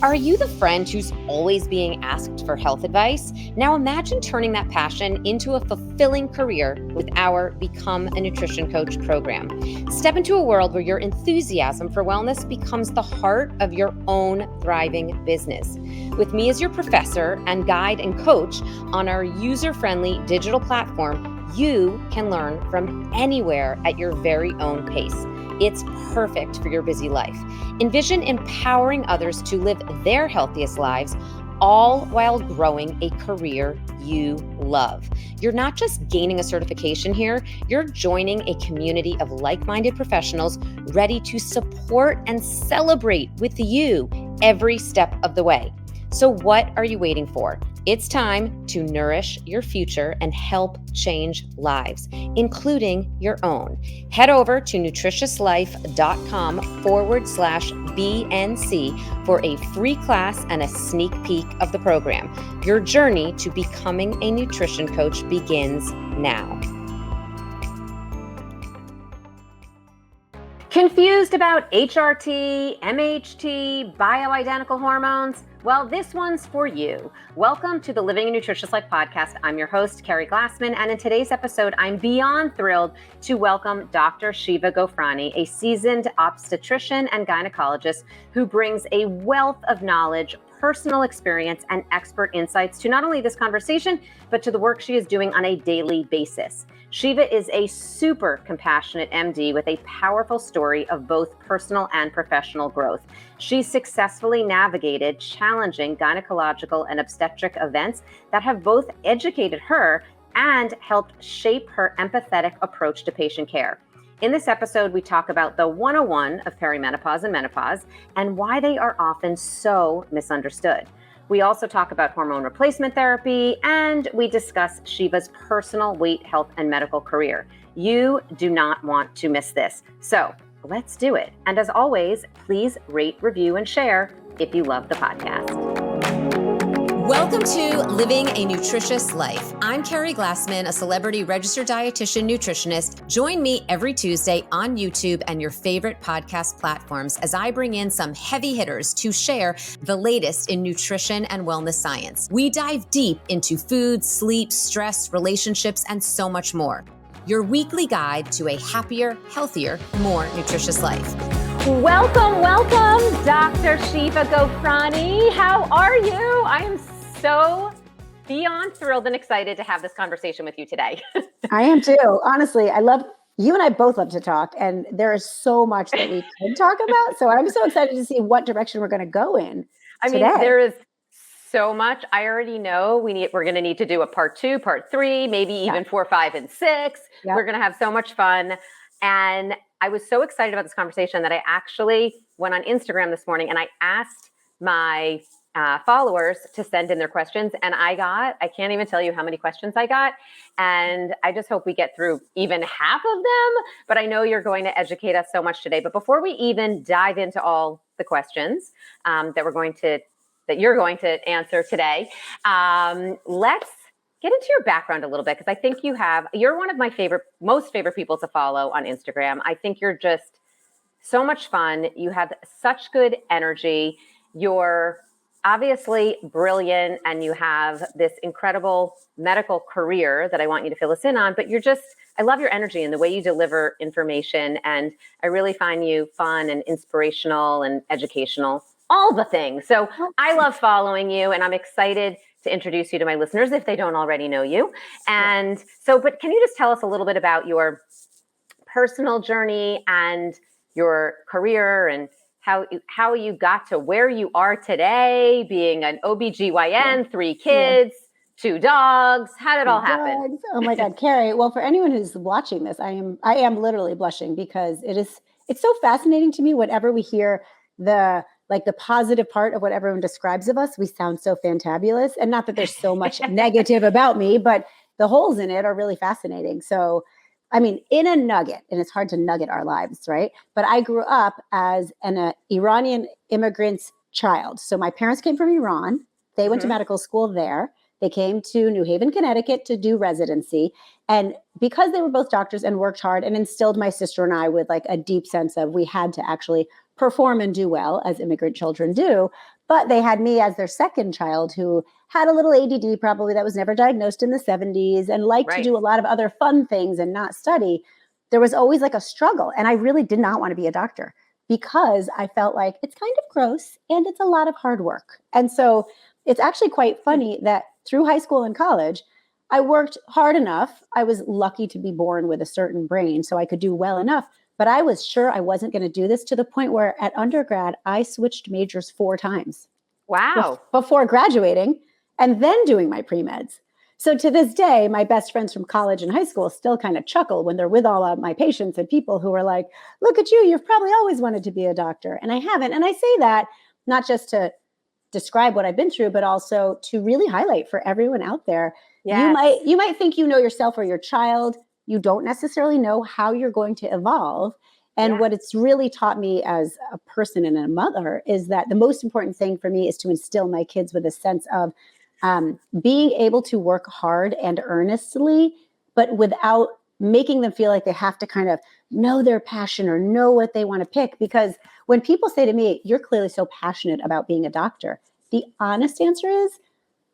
Are you the friend who's always being asked for health advice? Now imagine turning that passion into a fulfilling career with our Become a Nutrition Coach program. Step into a world where your enthusiasm for wellness becomes the heart of your own thriving business. With me as your professor and guide and coach on our user-friendly digital platform, you can learn from anywhere at your very own pace. It's perfect for your busy life. Envision empowering others to live their healthiest lives, all while growing a career you love. You're not just gaining a certification here, you're joining a community of like-minded professionals ready to support and celebrate with you every step of the way. So what are you waiting for? It's time to nourish your future and help change lives, including your own. Head over to nutritiouslife.com/BNC for a free class and a sneak peek of the program. Your journey to becoming a nutrition coach begins now. Confused about HRT, MHT, bioidentical hormones? Well, this one's for you. Welcome to the Living a Nutritious Life Podcast. I'm your host, Keri Glassman, and in today's episode, I'm beyond thrilled to welcome Dr. Shieva Ghofrany, a seasoned obstetrician and gynecologist who brings a wealth of knowledge, personal experience, and expert insights to not only this conversation, but to the work she is doing on a daily basis. Shieva is a super compassionate MD with a powerful story of both personal and professional growth. She successfully navigated challenging gynecological and obstetric events that have both educated her and helped shape her empathetic approach to patient care. In this episode, we talk about the 101 of perimenopause and menopause and why they are often so misunderstood. We also talk about hormone replacement therapy, and we discuss Shieva's personal weight, health, and medical career. You do not want to miss this. So let's do it. And as always, please rate, review, and share if you love the podcast. Welcome to Living a Nutritious Life. I'm Keri Glassman, a celebrity registered dietitian nutritionist. Join me every Tuesday on YouTube and your favorite podcast platforms as I bring in some heavy hitters to share the latest in nutrition and wellness science. We dive deep into food, sleep, stress, relationships, and so much more. Your weekly guide to a happier, healthier, more nutritious life. Welcome, Dr. Shieva Ghofrany. How are you? I am so beyond thrilled and excited to have this conversation with you today. I am too. Honestly, you and I both love to talk, and there is so much that we could talk about. So I'm so excited to see what direction we're going to go in. I mean, there is so much. I already know we're going to need to do a part 2, part 3, maybe even 4, 5, and 6. Yep. We're going to have so much fun. And I was so excited about this conversation that I actually went on Instagram this morning and I asked my followers to send in their questions. And I can't even tell you how many questions I got. And I just hope we get through even half of them. But I know you're going to educate us so much today. But before we even dive into all the questions that you're going to answer today, let's get into your background a little bit, because I think you're one of my most favorite people to follow on Instagram. I think you're just so much fun. You have such good energy. You're obviously brilliant, and you have this incredible medical career that I want you to fill us in on, but I love your energy and the way you deliver information. And I really find you fun and inspirational and educational, all the things. So I love following you, and I'm excited to introduce you to my listeners if they don't already know you. And so, but can you just tell us a little bit about your personal journey and your career and how you got to where you are today, being an OBGYN, 3 kids, 2 dogs? How did it all happen? Oh my God, Keri. Well, for anyone who's watching this, I am literally blushing, because it's so fascinating to me whenever we hear the positive part of what everyone describes of us. We sound so fantabulous, and not that there's so much negative about me, but the holes in it are really fascinating. So, I mean, in a nugget, and it's hard to nugget our lives, right? But I grew up as an Iranian immigrant's child. So my parents came from Iran. They went to medical school there. They came to New Haven, Connecticut to do residency. And because they were both doctors and worked hard and instilled my sister and I with like a deep sense of we had to actually perform and do well, as immigrant children do, But they had me as their second child who had a little ADD probably that was never diagnosed in the 70s and liked to do a lot of other fun things and not study. There was always like a struggle. And I really did not want to be a doctor because I felt like it's kind of gross and it's a lot of hard work. And so it's actually quite funny that through high school and college, I worked hard enough. I was lucky to be born with a certain brain, so I could do well enough. But I was sure I wasn't going to do this to the point where at undergrad, I switched majors 4 times. Wow. Before graduating and then doing my pre-meds. So to this day, my best friends from college and high school still kind of chuckle when they're with all of my patients and people who are like, look at you, you've probably always wanted to be a doctor. And I haven't. And I say that not just to describe what I've been through, but also to really highlight for everyone out there. Yes. You might think you know yourself or your child. You don't necessarily know how you're going to evolve. And what it's really taught me as a person and a mother is that the most important thing for me is to instill my kids with a sense of being able to work hard and earnestly, but without making them feel like they have to kind of know their passion or know what they want to pick. Because when people say to me, you're clearly so passionate about being a doctor, the honest answer is,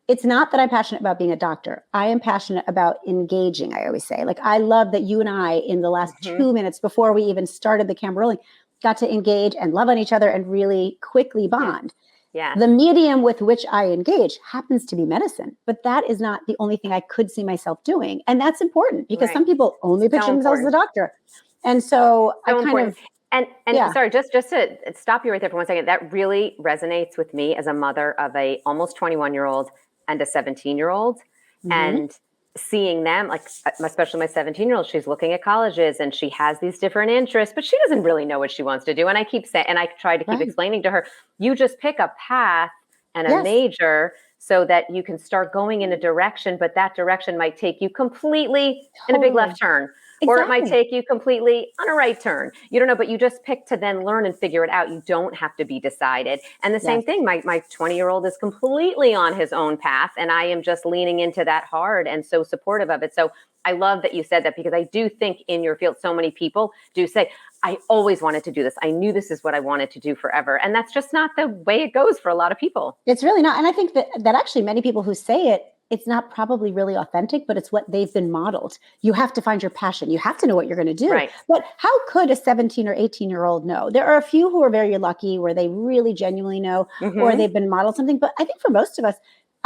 it's not that I'm passionate about being a doctor. I am passionate about engaging, I always say. Like, I love that you and I, in the last 2 minutes before we even started the camera rolling, got to engage and love on each other and really quickly bond. Yeah. The medium with which I engage happens to be medicine, but that is not the only thing I could see myself doing. And that's important because some people only picture themselves as a doctor. And so I kind of... And sorry, just to stop you right there for 1 second, that really resonates with me as a mother of a almost 21-year-old and a 17-year-old, and seeing them, like especially my 17-year-old, she's looking at colleges and she has these different interests, but she doesn't really know what she wants to do. And I keep saying, and I try to keep explaining to her, you just pick a path and a major so that you can start going in a direction, but that direction might take you completely in a big left turn. Or it might take you completely on a right turn. You don't know, but you just pick to then learn and figure it out. You don't have to be decided. And the same thing, my 20-year-old is completely on his own path, and I am just leaning into that hard and so supportive of it. So I love that you said that, because I do think in your field, so many people do say, I always wanted to do this. I knew this is what I wanted to do forever. And that's just not the way it goes for a lot of people. It's really not. And I think that actually many people who say it, it's not probably really authentic, but it's what they've been modeled. You have to find your passion. You have to know what you're going to do. Right. But how could a 17 or 18-year-old know? There are a few who are very lucky where they really genuinely know, or they've been modeled something. But I think for most of us,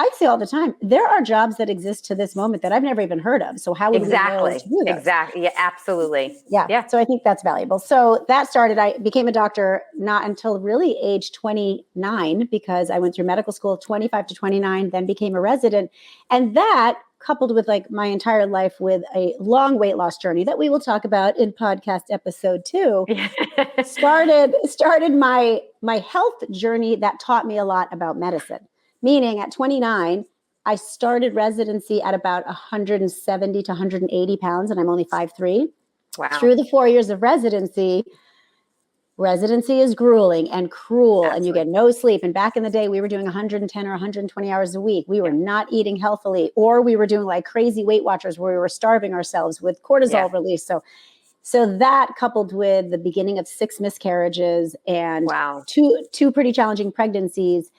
I say all the time, there are jobs that exist to this moment that I've never even heard of. So how would we know to do those? Exactly. Yeah, absolutely. Yeah. So I think that's valuable. So that started, I became a doctor not until really age 29, because I went through medical school 25 to 29, then became a resident. And that, coupled with like my entire life with a long weight loss journey that we will talk about in podcast episode 2, started my health journey that taught me a lot about medicine. Meaning at 29, I started residency at about 170 to 180 pounds, and I'm only 5'3". Wow. Through the 4 years of residency is grueling and cruel. Absolutely. And you get no sleep. And back in the day, we were doing 110 or 120 hours a week. We were not eating healthily, or we were doing like crazy Weight Watchers where we were starving ourselves with cortisol release. So that, coupled with the beginning of 6 miscarriages and two pretty challenging pregnancies,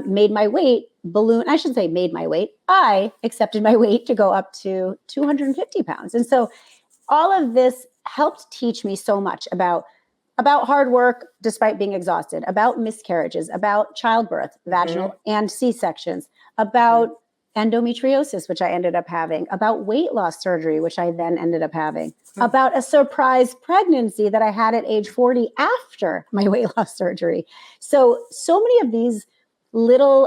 made my weight balloon. I shouldn't say made my weight. I accepted my weight to go up to 250 pounds. And so all of this helped teach me so much about hard work, despite being exhausted, about miscarriages, about childbirth, vaginal and C-sections, about endometriosis, which I ended up having, about weight loss surgery, which I then ended up having, about a surprise pregnancy that I had at age 40 after my weight loss surgery. So many of these little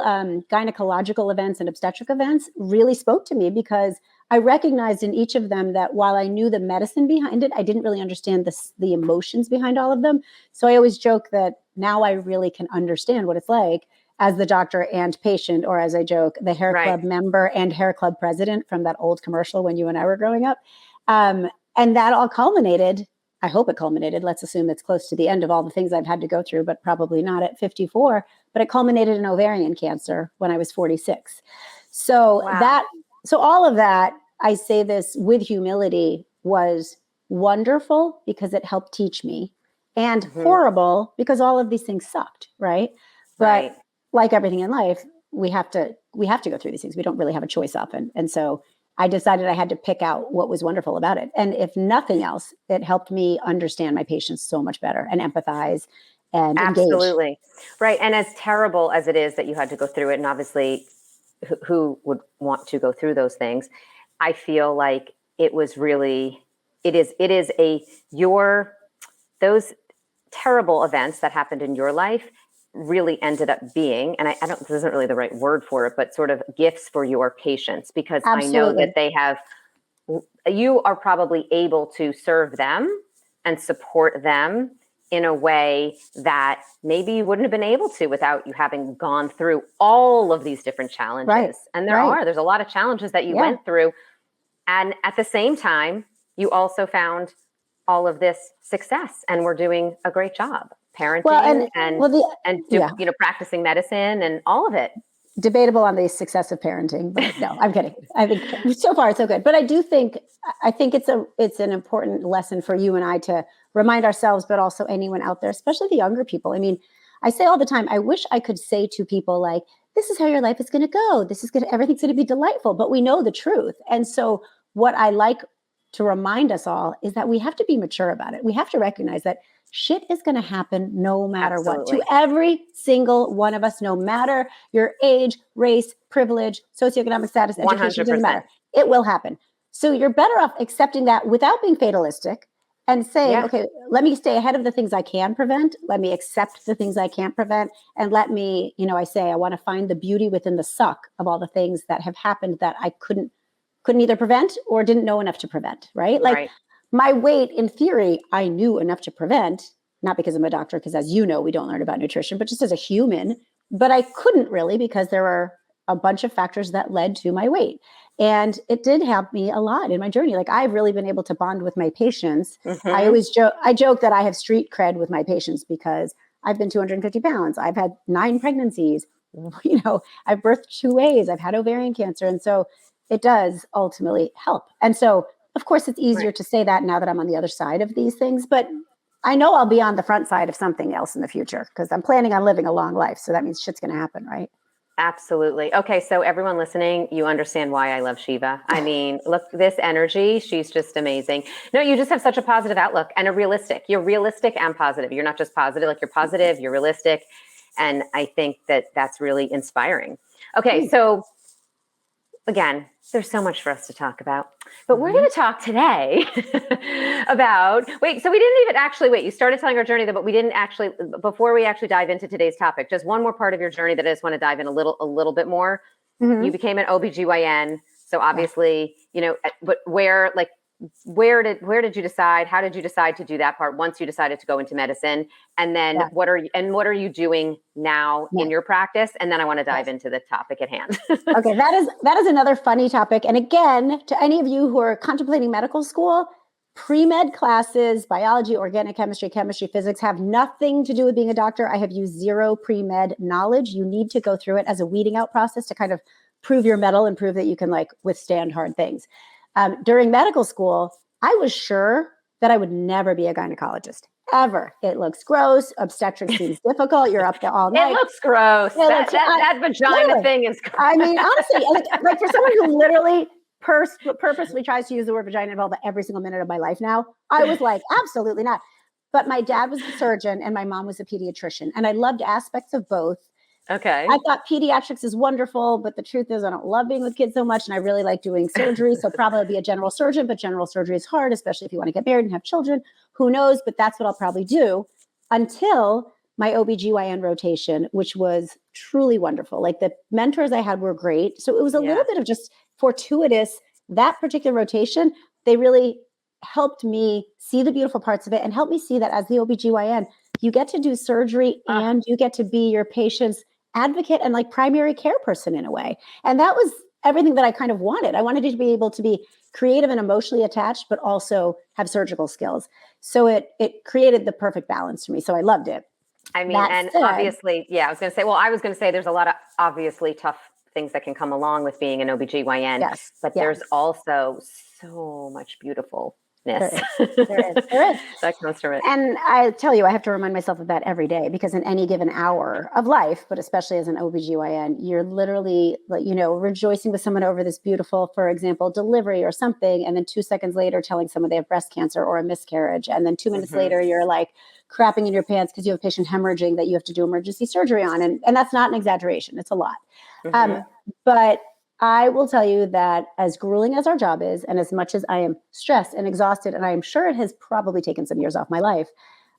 gynecological events and obstetric events really spoke to me, because I recognized in each of them that while I knew the medicine behind it, I didn't really understand the emotions behind all of them. So I always joke that now I really can understand what it's like as the doctor and patient, or as I joke, the hair club member and hair club president from that old commercial when you and I were growing up. And that all culminated. I hope it culminated. Let's assume it's close to the end of all the things I've had to go through, but probably not at 54. But it culminated in ovarian cancer when I was 46. So all of that, I say this with humility, was wonderful because it helped teach me, and horrible because all of these things sucked, right? But like everything in life, we have to go through these things. We don't really have a choice often. And so I decided I had to pick out what was wonderful about it. And if nothing else, it helped me understand my patients so much better and empathize and engage. Absolutely. Right. And as terrible as it is that you had to go through it, and obviously who would want to go through those things, I feel like it was really, those terrible events that happened in your life really ended up being, and I don't, this isn't really the right word for it, but sort of gifts for your patients, because Absolutely. I know that you are probably able to serve them and support them in a way that maybe you wouldn't have been able to without you having gone through all of these different challenges. Right. And there's a lot of challenges that you went through. And at the same time, you also found all of this success, and we're doing a great job parenting and practicing medicine and all of it. Debatable on the success of parenting, but no, I'm kidding. I think so far it's so good. But I think it's an important lesson for you and I to remind ourselves, but also anyone out there, especially the younger people. I mean, I say all the time, I wish I could say to people like, this is how your life is going to go. Everything's going to be delightful, but we know the truth. And so what I like to remind us all is that we have to be mature about it. We have to recognize that shit is going to happen no matter what, to every single one of us, no matter your age, race, privilege, socioeconomic status, education, 100%. Doesn't matter. It will happen. So you're better off accepting that without being fatalistic and saying, okay, let me stay ahead of the things I can prevent. Let me accept the things I can't prevent. And let me, I want to find the beauty within the suck of all the things that have happened that I couldn't either prevent or didn't know enough to prevent, right? Like my weight, in theory, I knew enough to prevent, not because I'm a doctor, because as you know, we don't learn about nutrition, but just as a human. But I couldn't really, because there were a bunch of factors that led to my weight. And it did help me a lot in my journey. Like I've really been able to bond with my patients. Mm-hmm. I joke that I have street cred with my patients because I've been 250 pounds. I've had 9 pregnancies. I've birthed 2 ways. I've had ovarian cancer. And so it does ultimately help. And so, of course, it's easier to say that now that I'm on the other side of these things, but I know I'll be on the front side of something else in the future because I'm planning on living a long life. So that means shit's going to happen, right? Absolutely. Okay. So everyone listening, you understand why I love Shieva. I mean, look, this energy, she's just amazing. No, you just have such a positive outlook and you're realistic and positive. You're not just positive, like you're positive, you're realistic. And I think that that's really inspiring. Okay. So again, there's so much for us to talk about, but we're going to talk today about, so we didn't even actually, you started telling our journey, but we didn't actually, before we actually dive into today's topic, just one more part of your journey that I just want to dive in a little bit more. Mm-hmm. You became an OBGYN. So obviously, but where did you decide? How did you decide to do that part once you decided to go into medicine? And then what are you doing now in your practice? And then I want to dive into the topic at hand. Okay. That is another funny topic. And again, to any of you who are contemplating medical school, pre-med classes, biology, organic chemistry, physics have nothing to do with being a doctor. I have used zero pre-med knowledge. You need to go through it as a weeding out process to kind of prove your mettle and prove that you can withstand hard things. During medical school, I was sure that I would never be a gynecologist, ever. It looks gross. Obstetric seems difficult. You're up there all night. It looks gross. That vagina thing is gross. I mean, honestly, like for someone who literally purposely tries to use the word vagina and vulva every single minute of my life now, I was like, absolutely not. But my dad was a surgeon and my mom was a pediatrician. And I loved aspects of both. Okay. I thought pediatrics is wonderful, but the truth is I don't love being with kids so much. And I really like doing surgery. So probably be a general surgeon, but general surgery is hard, especially if you want to get married and have children. Who knows? But that's what I'll probably do until my OBGYN rotation, which was truly wonderful. Like the mentors I had were great. So it was a little bit of just fortuitous. That particular rotation, they really helped me see the beautiful parts of it and helped me see that as the OBGYN, you get to do surgery and you get to be your patient's advocate and primary care person in a way. And that was everything that I kind of wanted. I wanted to be able to be creative and emotionally attached, but also have surgical skills. So it created the perfect balance for me. So I loved it. I mean, obviously, I was going to say there's a lot of obviously tough things that can come along with being an OBGYN, but there's also so much beautifulness There is. That comes from it. And I tell you, I have to remind myself of that every day, because in any given hour of life, but especially as an OBGYN, you're literally, like, rejoicing with someone over this beautiful, for example, delivery or something. And then 2 seconds later, telling someone they have breast cancer or a miscarriage. And then 2 minutes later, you're like crapping in your pants because you have a patient hemorrhaging that you have to do emergency surgery on. And that's not an exaggeration. It's a lot. But I will tell you that as grueling as our job is, and as much as I am stressed and exhausted, and I am sure it has probably taken some years off my life,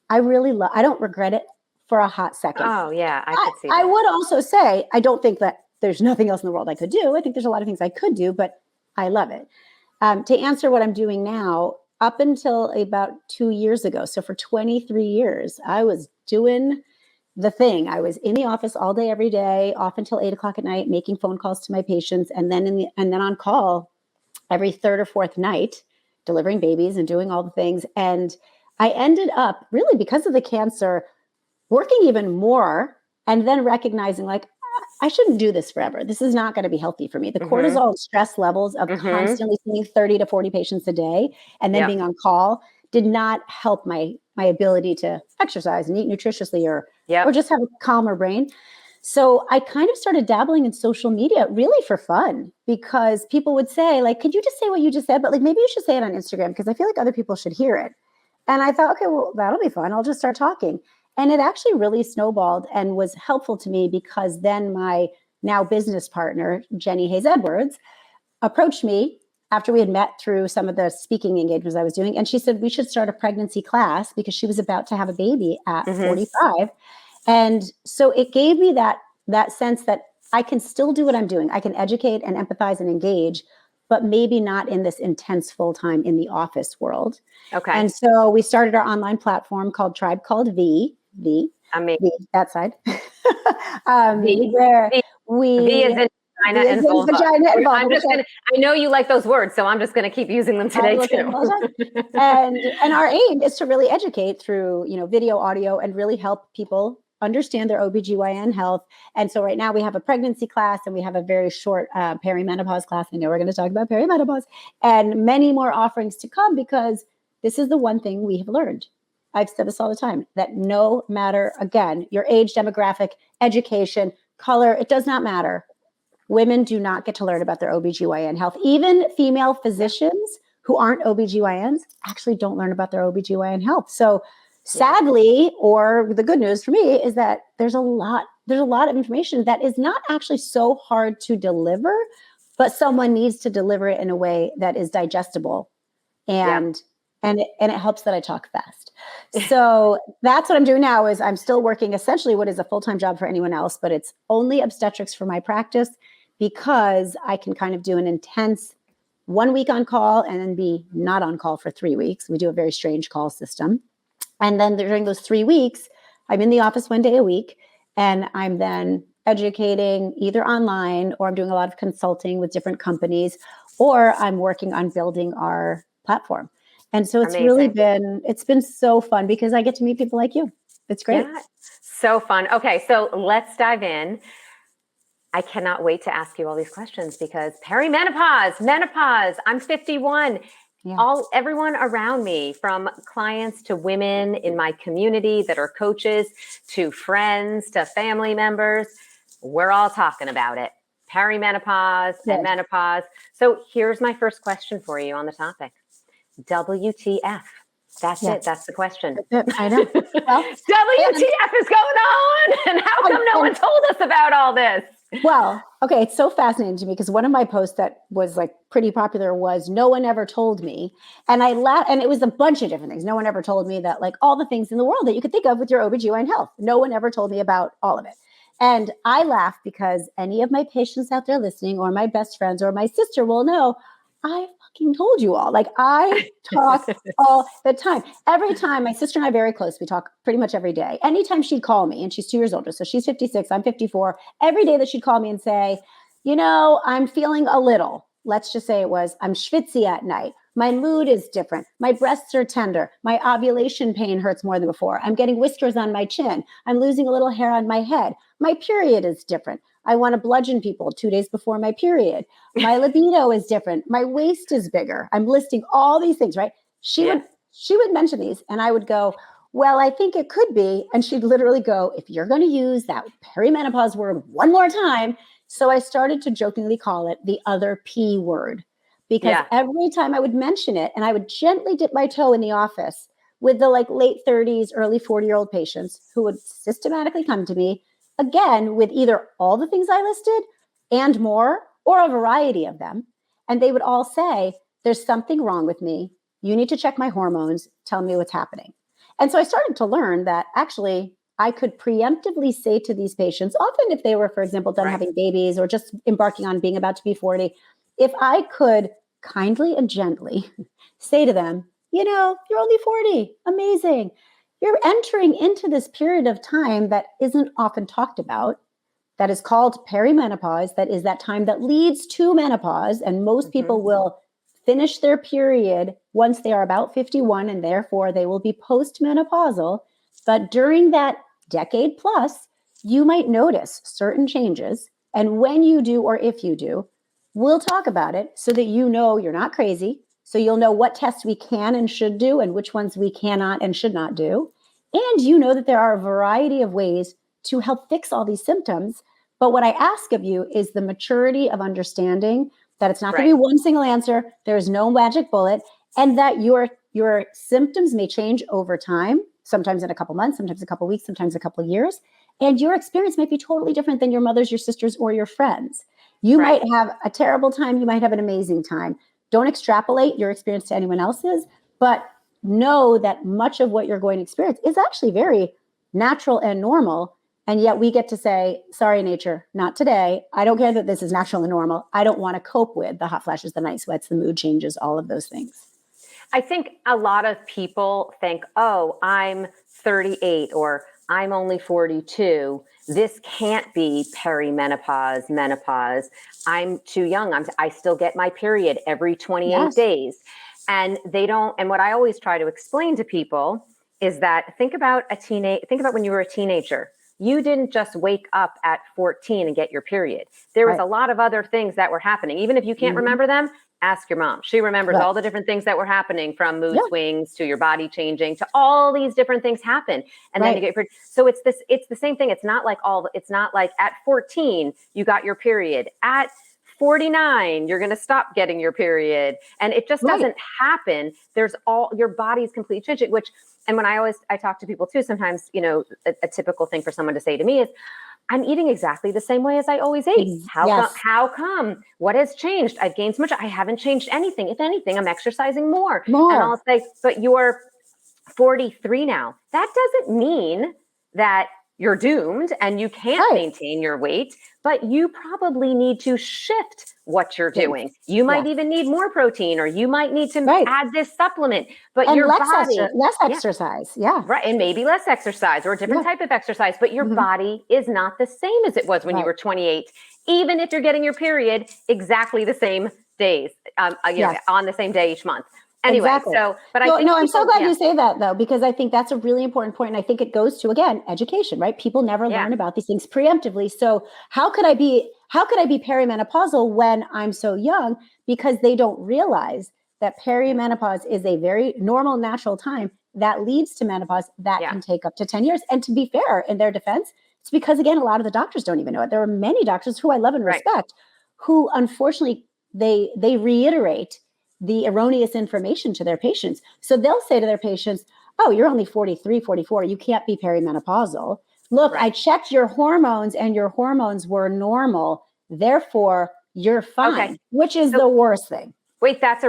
I don't regret it for a hot second. Oh yeah, I could see that. I would also say, I don't think that there's nothing else in the world I could do. I think there's a lot of things I could do, but I love it. To answer what I'm doing now, up until about 2 years ago, so for 23 years, I was doing the thing. I was in the office all day, every day, off until 8:00 at night, making phone calls to my patients, and then on call every third or fourth night, delivering babies and doing all the things. And I ended up, really because of the cancer, working even more, and then recognizing, like, I shouldn't do this forever. This is not going to be healthy for me. The cortisol stress levels of constantly seeing 30 to 40 patients a day and then being on call did not help my ability to exercise and eat nutritiously or just have a calmer brain. So I kind of started dabbling in social media really for fun, because people would say, like, could you just say what you just said? But like, maybe you should say it on Instagram, because I feel like other people should hear it. And I thought, okay, well, that'll be fun. I'll just start talking. And it actually really snowballed and was helpful to me, because then my now business partner, Jenny Hayes Edwards, approached me after we had met through some of the speaking engagements I was doing. And she said, we should start a pregnancy class, because she was about to have a baby at 45. And so it gave me that sense that I can still do what I'm doing. I can educate and empathize and engage, but maybe not in this intense full-time in the office world. Okay. And so we started our online platform called Tribe Called V, that side. Where we V is in vagina and vulva. I know you like those words, so I'm just going to keep using them today too. And our aim is to really educate through, video, audio, and really help people understand their OBGYN health. And so right now we have a pregnancy class, and we have a very short perimenopause class. I know we're going to talk about perimenopause, and many more offerings to come, because this is the one thing we have learned. I've said this all the time, that no matter, again, your age, demographic, education, color, it does not matter. Women do not get to learn about their OBGYN health. Even female physicians who aren't OBGYNs actually don't learn about their OBGYN health. So sadly, or the good news for me, is that there's a lot of information that is not actually so hard to deliver, but someone needs to deliver it in a way that is digestible. And it helps that I talk fast. So that's what I'm doing now. Is I'm still working essentially what is a full-time job for anyone else, but it's only obstetrics for my practice, because I can kind of do an intense 1 week on call and then be not on call for 3 weeks. We do a very strange call system. And then during those 3 weeks, I'm in the office 1 day a week, and I'm then educating either online, or I'm doing a lot of consulting with different companies, or I'm working on building our platform. And so it's really been so fun, because I get to meet people like you. It's great. Yeah, so fun. Okay, so let's dive in. I cannot wait to ask you all these questions, because perimenopause, menopause, I'm 51. Yeah. Everyone around me, from clients to women in my community that are coaches, to friends, to family members, we're all talking about it. Perimenopause and menopause. So here's my first question for you on the topic. WTF? That's it. That's the question. I know. Well, WTF is going on? And how come no one told us about all this? Well, okay. It's so fascinating to me, because one of my posts that was like pretty popular was, no one ever told me. And I laughed, and it was a bunch of different things. No one ever told me that, like, all the things in the world that you could think of with your OBGYN health. No one ever told me about all of it. And I laugh, because any of my patients out there listening, or my best friends, or my sister will know, I fucking told you all. Like, I talk all the time. Every time, my sister and I are very close. We talk pretty much every day. Anytime she'd call me, and she's 2 years older, so she's 56, I'm 54. Every day that she'd call me and say, I'm feeling a little, let's just say it was, I'm schwitzy at night. My mood is different. My breasts are tender. My ovulation pain hurts more than before. I'm getting whiskers on my chin. I'm losing a little hair on my head. My period is different. I want to bludgeon people 2 days before my period. My libido is different. My waist is bigger. I'm listing all these things, right? she would mention these and I would go, well, I think it could be. And she'd literally go, if you're going to use that perimenopause word one more time. So I started to jokingly call it the other P word, because every time I would mention it and I would gently dip my toe in the office with the like late 30s, early 40-year-old patients who would systematically come to me again with either all the things I listed and more, or a variety of them. And they would all say, there's something wrong with me. You need to check my hormones. Tell me what's happening. And so I started to learn that actually I could preemptively say to these patients, often if they were, for example, done having babies or just embarking on being about to be 40, if I could kindly and gently say to them, you know, you're only 40, amazing. You're entering into this period of time that isn't often talked about, that is called perimenopause, that is that time that leads to menopause. And most people will finish their period once they are about 51, and therefore they will be postmenopausal. But during that decade plus, you might notice certain changes. And when you do, or if you do, we'll talk about it so that you know you're not crazy. So you'll know what tests we can and should do and which ones we cannot and should not do. And you know that there are a variety of ways to help fix all these symptoms. But what I ask of you is the maturity of understanding that it's not going to be one single answer. There is no magic bullet, and that your symptoms may change over time, sometimes in a couple months, sometimes a couple weeks, sometimes a couple years. And your experience might be totally different than your mother's, your sister's, or your friends. You might have a terrible time. You might have an amazing time. Don't extrapolate your experience to anyone else's, but know that much of what you're going to experience is actually very natural and normal. And yet we get to say, sorry, nature, not today. I don't care that this is natural and normal. I don't want to cope with the hot flashes, the night sweats, the mood changes, all of those things. I think a lot of people think, oh, I'm 38 or I'm only 42. This can't be perimenopause, menopause. I'm too young. I still get my period every 28 days. And they don't. And what I always try to explain to people is that think about when you were a teenager. You didn't just wake up at 14 and get your period. There was a lot of other things that were happening. Even if you can't remember them, ask your mom. She remembers all the different things that were happening, from mood swings to your body changing to all these different things happen. And then you get, so it's the same thing. It's not like at 14, you got your period. At 49, you're going to stop getting your period. And it just doesn't happen. Your body's completely changing, and when I talk to people too, sometimes, a typical thing for someone to say to me is, I'm eating exactly the same way as I always ate. How come? What has changed? I've gained so much. I haven't changed anything. If anything, I'm exercising more. And I'll say, but you're 43 now. That doesn't mean that you're doomed and you can't maintain your weight, but you probably need to shift what you're doing. You might even need more protein, or you might need to add this supplement, but your body less exercise. Right. And maybe less exercise or a different type of exercise, but your body is not the same as it was when you were 28, even if you're getting your period exactly the same days, on the same day each month. Anyway, but I think I'm so glad you say that, though, because I think that's a really important point. And I think it goes to, again, education, right? People never learn about these things preemptively. So how could I be perimenopausal when I'm so young? Because they don't realize that perimenopause is a very normal, natural time that leads to menopause that can take up to 10 years. And to be fair, in their defense, it's because, again, a lot of the doctors don't even know it. There are many doctors who I love and respect who, unfortunately, they reiterate the erroneous information to their patients. So they'll say to their patients, oh, you're only 43, 44. You can't be perimenopausal. Look, I checked your hormones and your hormones were normal. Therefore, you're fine, which is the worst thing. Wait, that's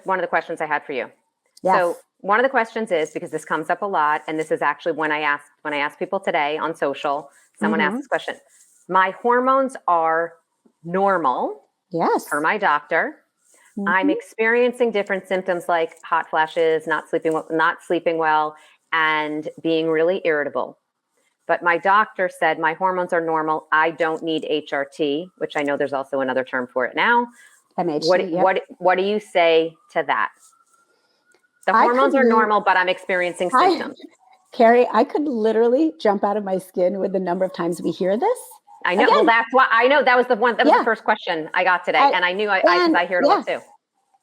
one of the questions I had for you. Yes. So one of the questions is, because this comes up a lot, and this is actually when I ask people today on social, someone asked this question. My hormones are normal. Yes. Per my doctor. I'm experiencing different symptoms like hot flashes, not sleeping well, and being really irritable. But my doctor said my hormones are normal. I don't need HRT, which I know there's also another term for it now. MHT, what do you say to that? The hormones are normal, but I'm experiencing symptoms. Keri, I could literally jump out of my skin with the number of times we hear this. I know. Again, well, that's why I know that was the first question I got today. And I knew I hear it a lot too.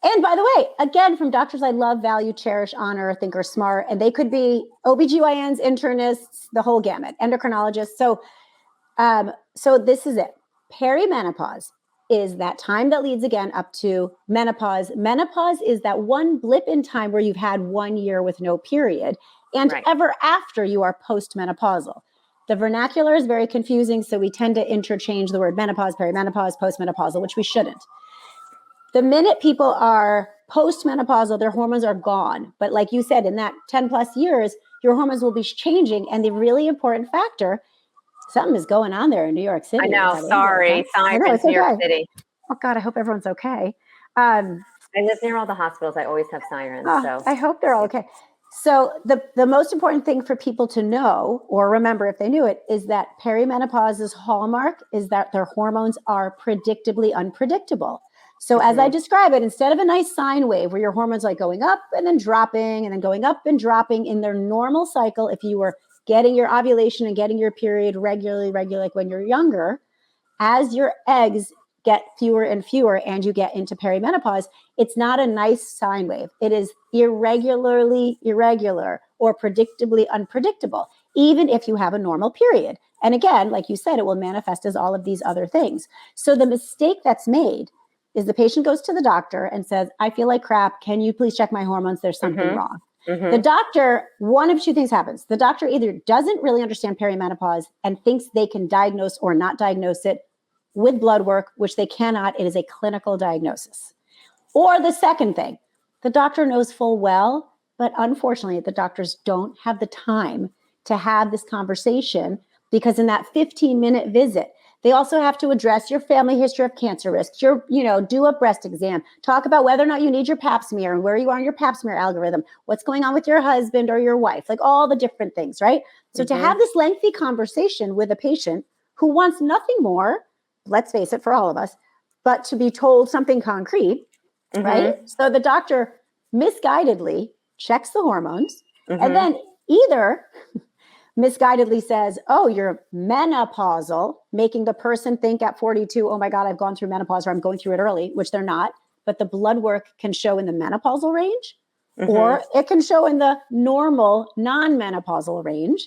And by the way, again, from doctors I love, value, cherish, honor, think are smart, and they could be OBGYNs, internists, the whole gamut, endocrinologists. So this is it. Perimenopause is that time that leads again up to menopause. Menopause is that one blip in time where you've had 1 year with no period, and ever after you are postmenopausal. The vernacular is very confusing, so we tend to interchange the word menopause, perimenopause, postmenopausal, which we shouldn't. The minute people are postmenopausal, their hormones are gone. But like you said, in that 10 plus years, your hormones will be changing. And the really important factor, something is going on there in New York City. I know. Sorry. Sirens, New York City. Oh, God, I hope everyone's okay. I live near all the hospitals. I always have sirens. So I hope they're all okay. So the most important thing for people to know or remember if they knew it is that perimenopause's hallmark is that their hormones are predictably unpredictable. So as I describe it, instead of a nice sine wave where your hormones like going up and then dropping and then going up and dropping in their normal cycle, if you were getting your ovulation and getting your period regularly, like when you're younger, as your eggs get fewer and fewer and you get into perimenopause, it's not a nice sine wave. It is irregularly irregular or predictably unpredictable, even if you have a normal period. And again, like you said, it will manifest as all of these other things. So the mistake that's made is the patient goes to the doctor and says, I feel like crap. Can you please check my hormones? There's something wrong. The doctor, one of two things happens. The doctor either doesn't really understand perimenopause and thinks they can diagnose or not diagnose it with blood work, which they cannot. It is a clinical diagnosis. Or the second thing, the doctor knows full well, but unfortunately, the doctors don't have the time to have this conversation because in that 15-minute visit, they also have to address your family history of cancer risks, do a breast exam, talk about whether or not you need your pap smear and where you are in your pap smear algorithm, what's going on with your husband or your wife, like all the different things, right? So to have this lengthy conversation with a patient who wants nothing more, let's face it, for all of us, but to be told something concrete, right? So the doctor misguidedly checks the hormones and then either misguidedly says, oh, you're menopausal, making the person think at 42, oh my God, I've gone through menopause or I'm going through it early, which they're not. But the blood work can show in the menopausal range or it can show in the normal non-menopausal range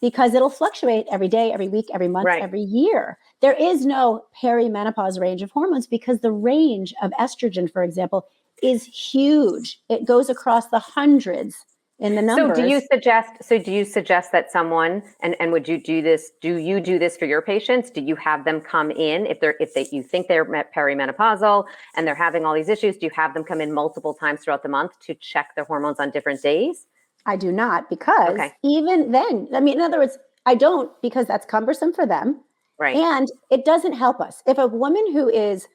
because it'll fluctuate every day, every week, every month, every year. There is no perimenopause range of hormones because the range of estrogen, for example, is huge. It goes across the hundreds in the numbers. So do you suggest that someone, and would you do this? Do you do this for your patients? Do you have them come in if you think they're perimenopausal and they're having all these issues? Do you have them come in multiple times throughout the month to check their hormones on different days? I do not because even then, in other words, I don't because that's cumbersome for them. Right. And it doesn't help us. If a woman who is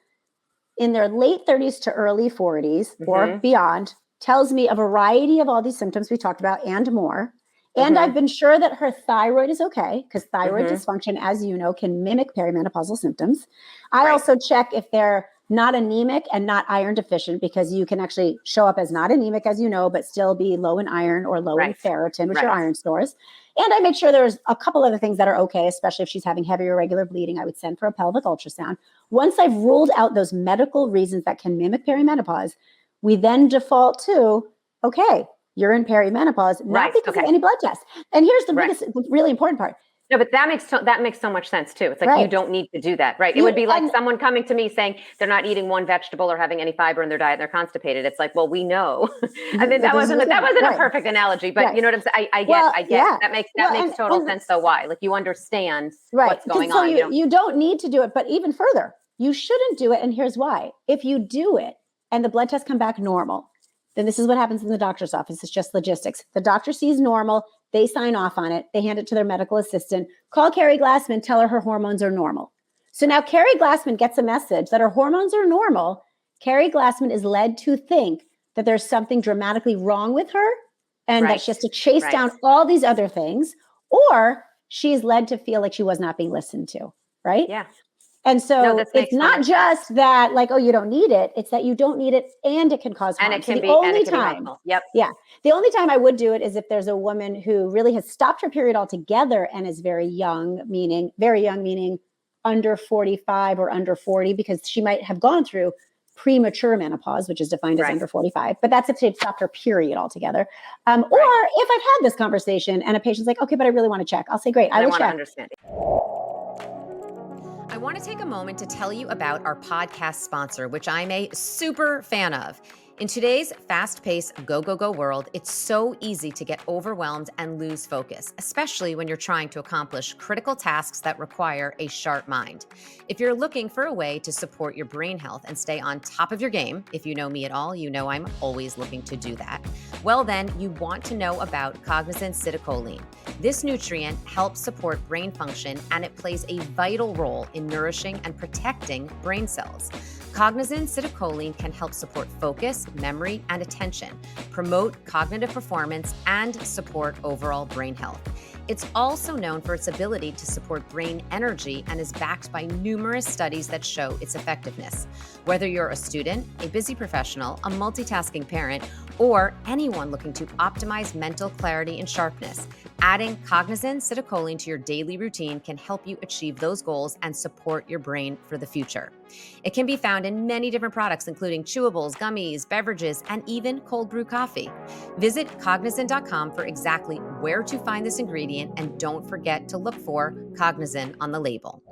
in their late 30s to early 40s or beyond tells me a variety of all these symptoms we talked about and more. And I've been sure that her thyroid is okay because thyroid dysfunction, as you know, can mimic perimenopausal symptoms. I also check if they're not anemic and not iron deficient because you can actually show up as not anemic, as you know, but still be low in iron or low in ferritin, which are iron stores. And I make sure there's a couple other things that are okay, especially if she's having heavy irregular bleeding. I would send for a pelvic ultrasound. Once I've ruled out those medical reasons that can mimic perimenopause, we then default to, okay, you're in perimenopause, not because of any blood test. And here's the biggest, really important part. No, but that makes so much sense too. It's like you don't need to do that, right? It would be like someone coming to me saying they're not eating one vegetable or having any fiber in their diet and they're constipated. It's like, well, we know. I mean, that wasn't a perfect analogy, but you know what I'm saying? I get. Yeah. That makes total sense. So why? Like you understand what's going on. You don't need to do it, but even further, you shouldn't do it. And here's why. If you do it and the blood tests come back normal, then this is what happens in the doctor's office. It's just logistics. The doctor sees normal. They sign off on it. They hand it to their medical assistant. Call Keri Glassman, tell her hormones are normal. So now Keri Glassman gets a message that her hormones are normal. Keri Glassman is led to think that there's something dramatically wrong with her and that she has to chase down all these other things, or she's led to feel like she was not being listened to, right? Yeah. And so it's not just that like, oh, you don't need it. It's that you don't need it and it can cause harm. And it can so be harmful. Yep. Yeah. The only time I would do it is if there's a woman who really has stopped her period altogether and is very young, meaning under 45 or under 40, because she might have gone through premature menopause, which is defined as Right. under 45, but that's if they've stopped her period altogether. Or if I've had this conversation and a patient's like, okay, but I really want to check, I'll say, great, I will want to check. understand. I want to take a moment to tell you about our podcast sponsor, which I'm a super fan of. In today's fast-paced, go world, it's so easy to get overwhelmed and lose focus, especially when you're trying to accomplish critical tasks that require a sharp mind. If you're looking for a way to support your brain health and stay on top of your game, if you know me at all, you know I'm always looking to do that. Well, then you want to know about Cognizant Citicoline. This nutrient helps support brain function, and it plays a vital role in nourishing and protecting brain cells. Cognizant Citicoline can help support focus, memory, and attention, promote cognitive performance, and support overall brain health. It's also known for its ability to support brain energy and is backed by numerous studies that show its effectiveness. Whether you're a student, a busy professional, a multitasking parent, or anyone looking to optimize mental clarity and sharpness, adding Cognizant Citicoline to your daily routine can help you achieve those goals and support your brain for the future. It can be found in many different products, including chewables, gummies, beverages, and even cold brew coffee. Visit Cognizant.com for exactly where to find this ingredient, and don't forget to look for Cognizant on the label.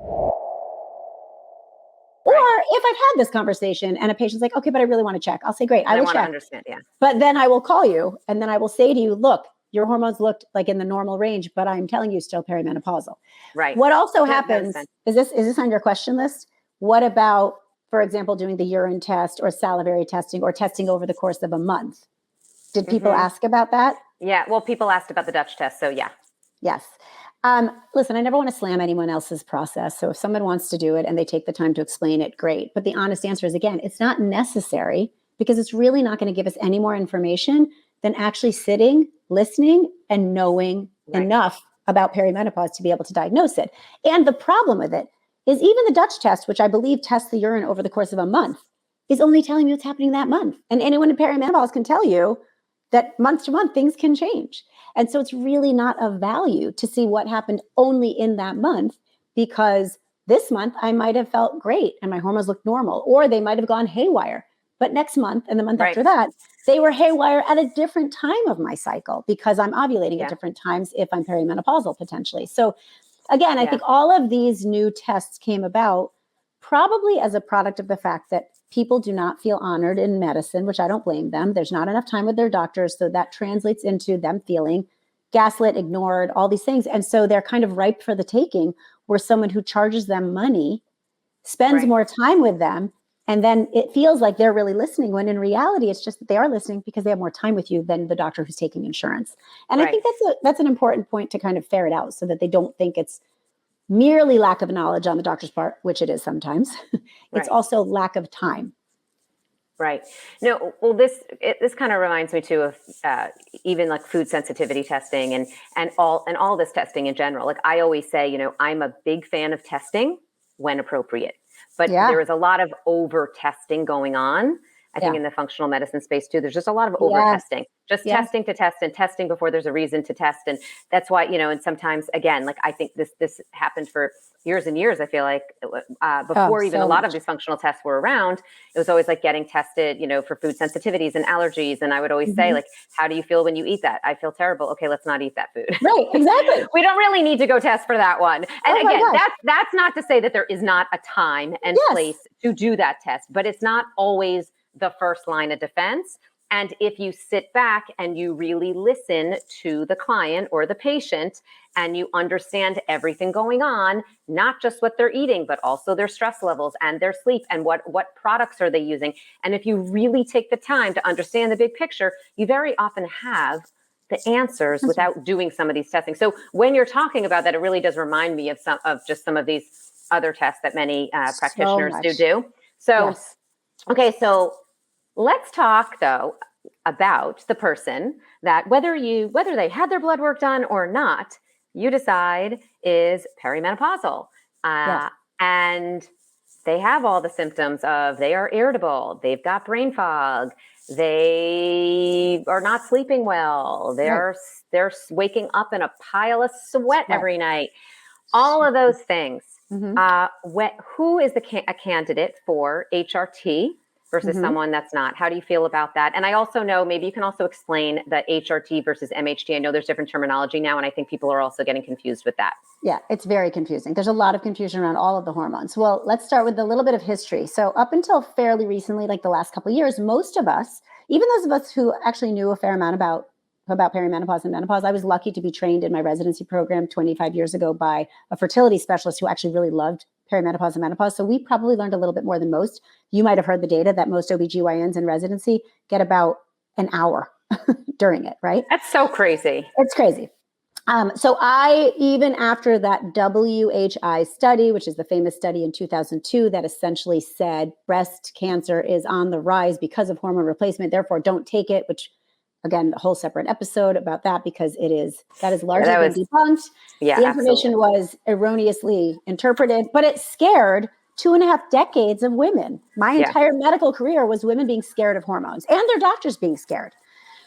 Or if I've had this conversation and a patient's like, okay, but I really want to check, I'll say, great, I will want to check. understand, yeah. But then I will call you and then I will say to you, look, your hormones looked like in the normal range, but I'm telling you still perimenopausal. Right. What also That happens, makes is this on your question list? What about, for example, doing the urine test or salivary testing or testing over the course of a month? Did people ask about that? Yeah, well, people asked about the Dutch test, so yeah. Yes. Listen, I never want to slam anyone else's process. So if someone wants to do it and they take the time to explain it, great. But the honest answer is, again, it's not necessary because it's really not going to give us any more information than actually sitting, listening, and knowing enough about perimenopause to be able to diagnose it. And the problem with it is even the Dutch test, which I believe tests the urine over the course of a month, is only telling you what's happening that month. And anyone in perimenopause can tell you that month to month, things can change. And so it's really not of value to see what happened only in that month, because this month I might have felt great and my hormones looked normal, or they might have gone haywire. But next month and the month after that, they were haywire at a different time of my cycle because I'm ovulating at different times if I'm perimenopausal potentially. So again, I think all of these new tests came about probably as a product of the fact that people do not feel honored in medicine, which I don't blame them. There's not enough time with their doctors. So that translates into them feeling gaslit, ignored, all these things. And so they're kind of ripe for the taking, where someone who charges them money spends more time with them. And then it feels like they're really listening, when in reality, it's just that they are listening because they have more time with you than the doctor who's taking insurance. And I think that's an important point to kind of ferret out, so that they don't think it's merely lack of knowledge on the doctor's part, which it is sometimes. It's also lack of time. Right. No, well, this kind of reminds me too of even like food sensitivity testing and all this testing in general. Like I always say, I'm a big fan of testing when appropriate, but there is a lot of over testing going on. I think in the functional medicine space too, there's just a lot of over testing, testing to test and testing before there's a reason to test. And that's why, and sometimes again, like I think this happened for years and years. I feel like before even a lot of these functional tests were around, it was always like getting tested, for food sensitivities and allergies. And I would always say, like, how do you feel when you eat that? I feel terrible. Okay, let's not eat that food. Right, exactly. We don't really need to go test for that one. And again, that's not to say that there is not a time and place to do that test, but it's not always the first line of defense. And if you sit back and you really listen to the client or the patient and you understand everything going on, not just what they're eating, but also their stress levels and their sleep and what products are they using. And if you really take the time to understand the big picture, you very often have the answers without doing some of these testing. So when you're talking about that, it really does remind me of some of these other tests that many practitioners do. So, okay, so let's talk though about the person that whether they had their blood work done or not, you decide is perimenopausal. And they have all the symptoms of, they are irritable, they've got brain fog, they are not sleeping well, they're waking up in a pile of sweat every night. All of those things. Who is a candidate for HRT? versus someone that's not? How do you feel about that? And I also know, maybe you can also explain the HRT versus MHT. I know there's different terminology now, and I think people are also getting confused with that. Yeah, it's very confusing. There's a lot of confusion around all of the hormones. Well, let's start with a little bit of history. So up until fairly recently, like the last couple of years, most of us, even those of us who actually knew a fair amount about perimenopause and menopause, I was lucky to be trained in my residency program 25 years ago by a fertility specialist who actually really loved perimenopause and menopause. So we probably learned a little bit more than most. You might have heard the data that most OBGYNs in residency get about an hour during it, right? That's so crazy. It's crazy. So I, even after that WHI study, which is the famous study in 2002 that essentially said breast cancer is on the rise because of hormone replacement, therefore don't take it, which again, a whole separate episode about that because that is largely been debunked. Yeah, the information was erroneously interpreted, but it scared 2.5 decades of women. My entire medical career was women being scared of hormones and their doctors being scared.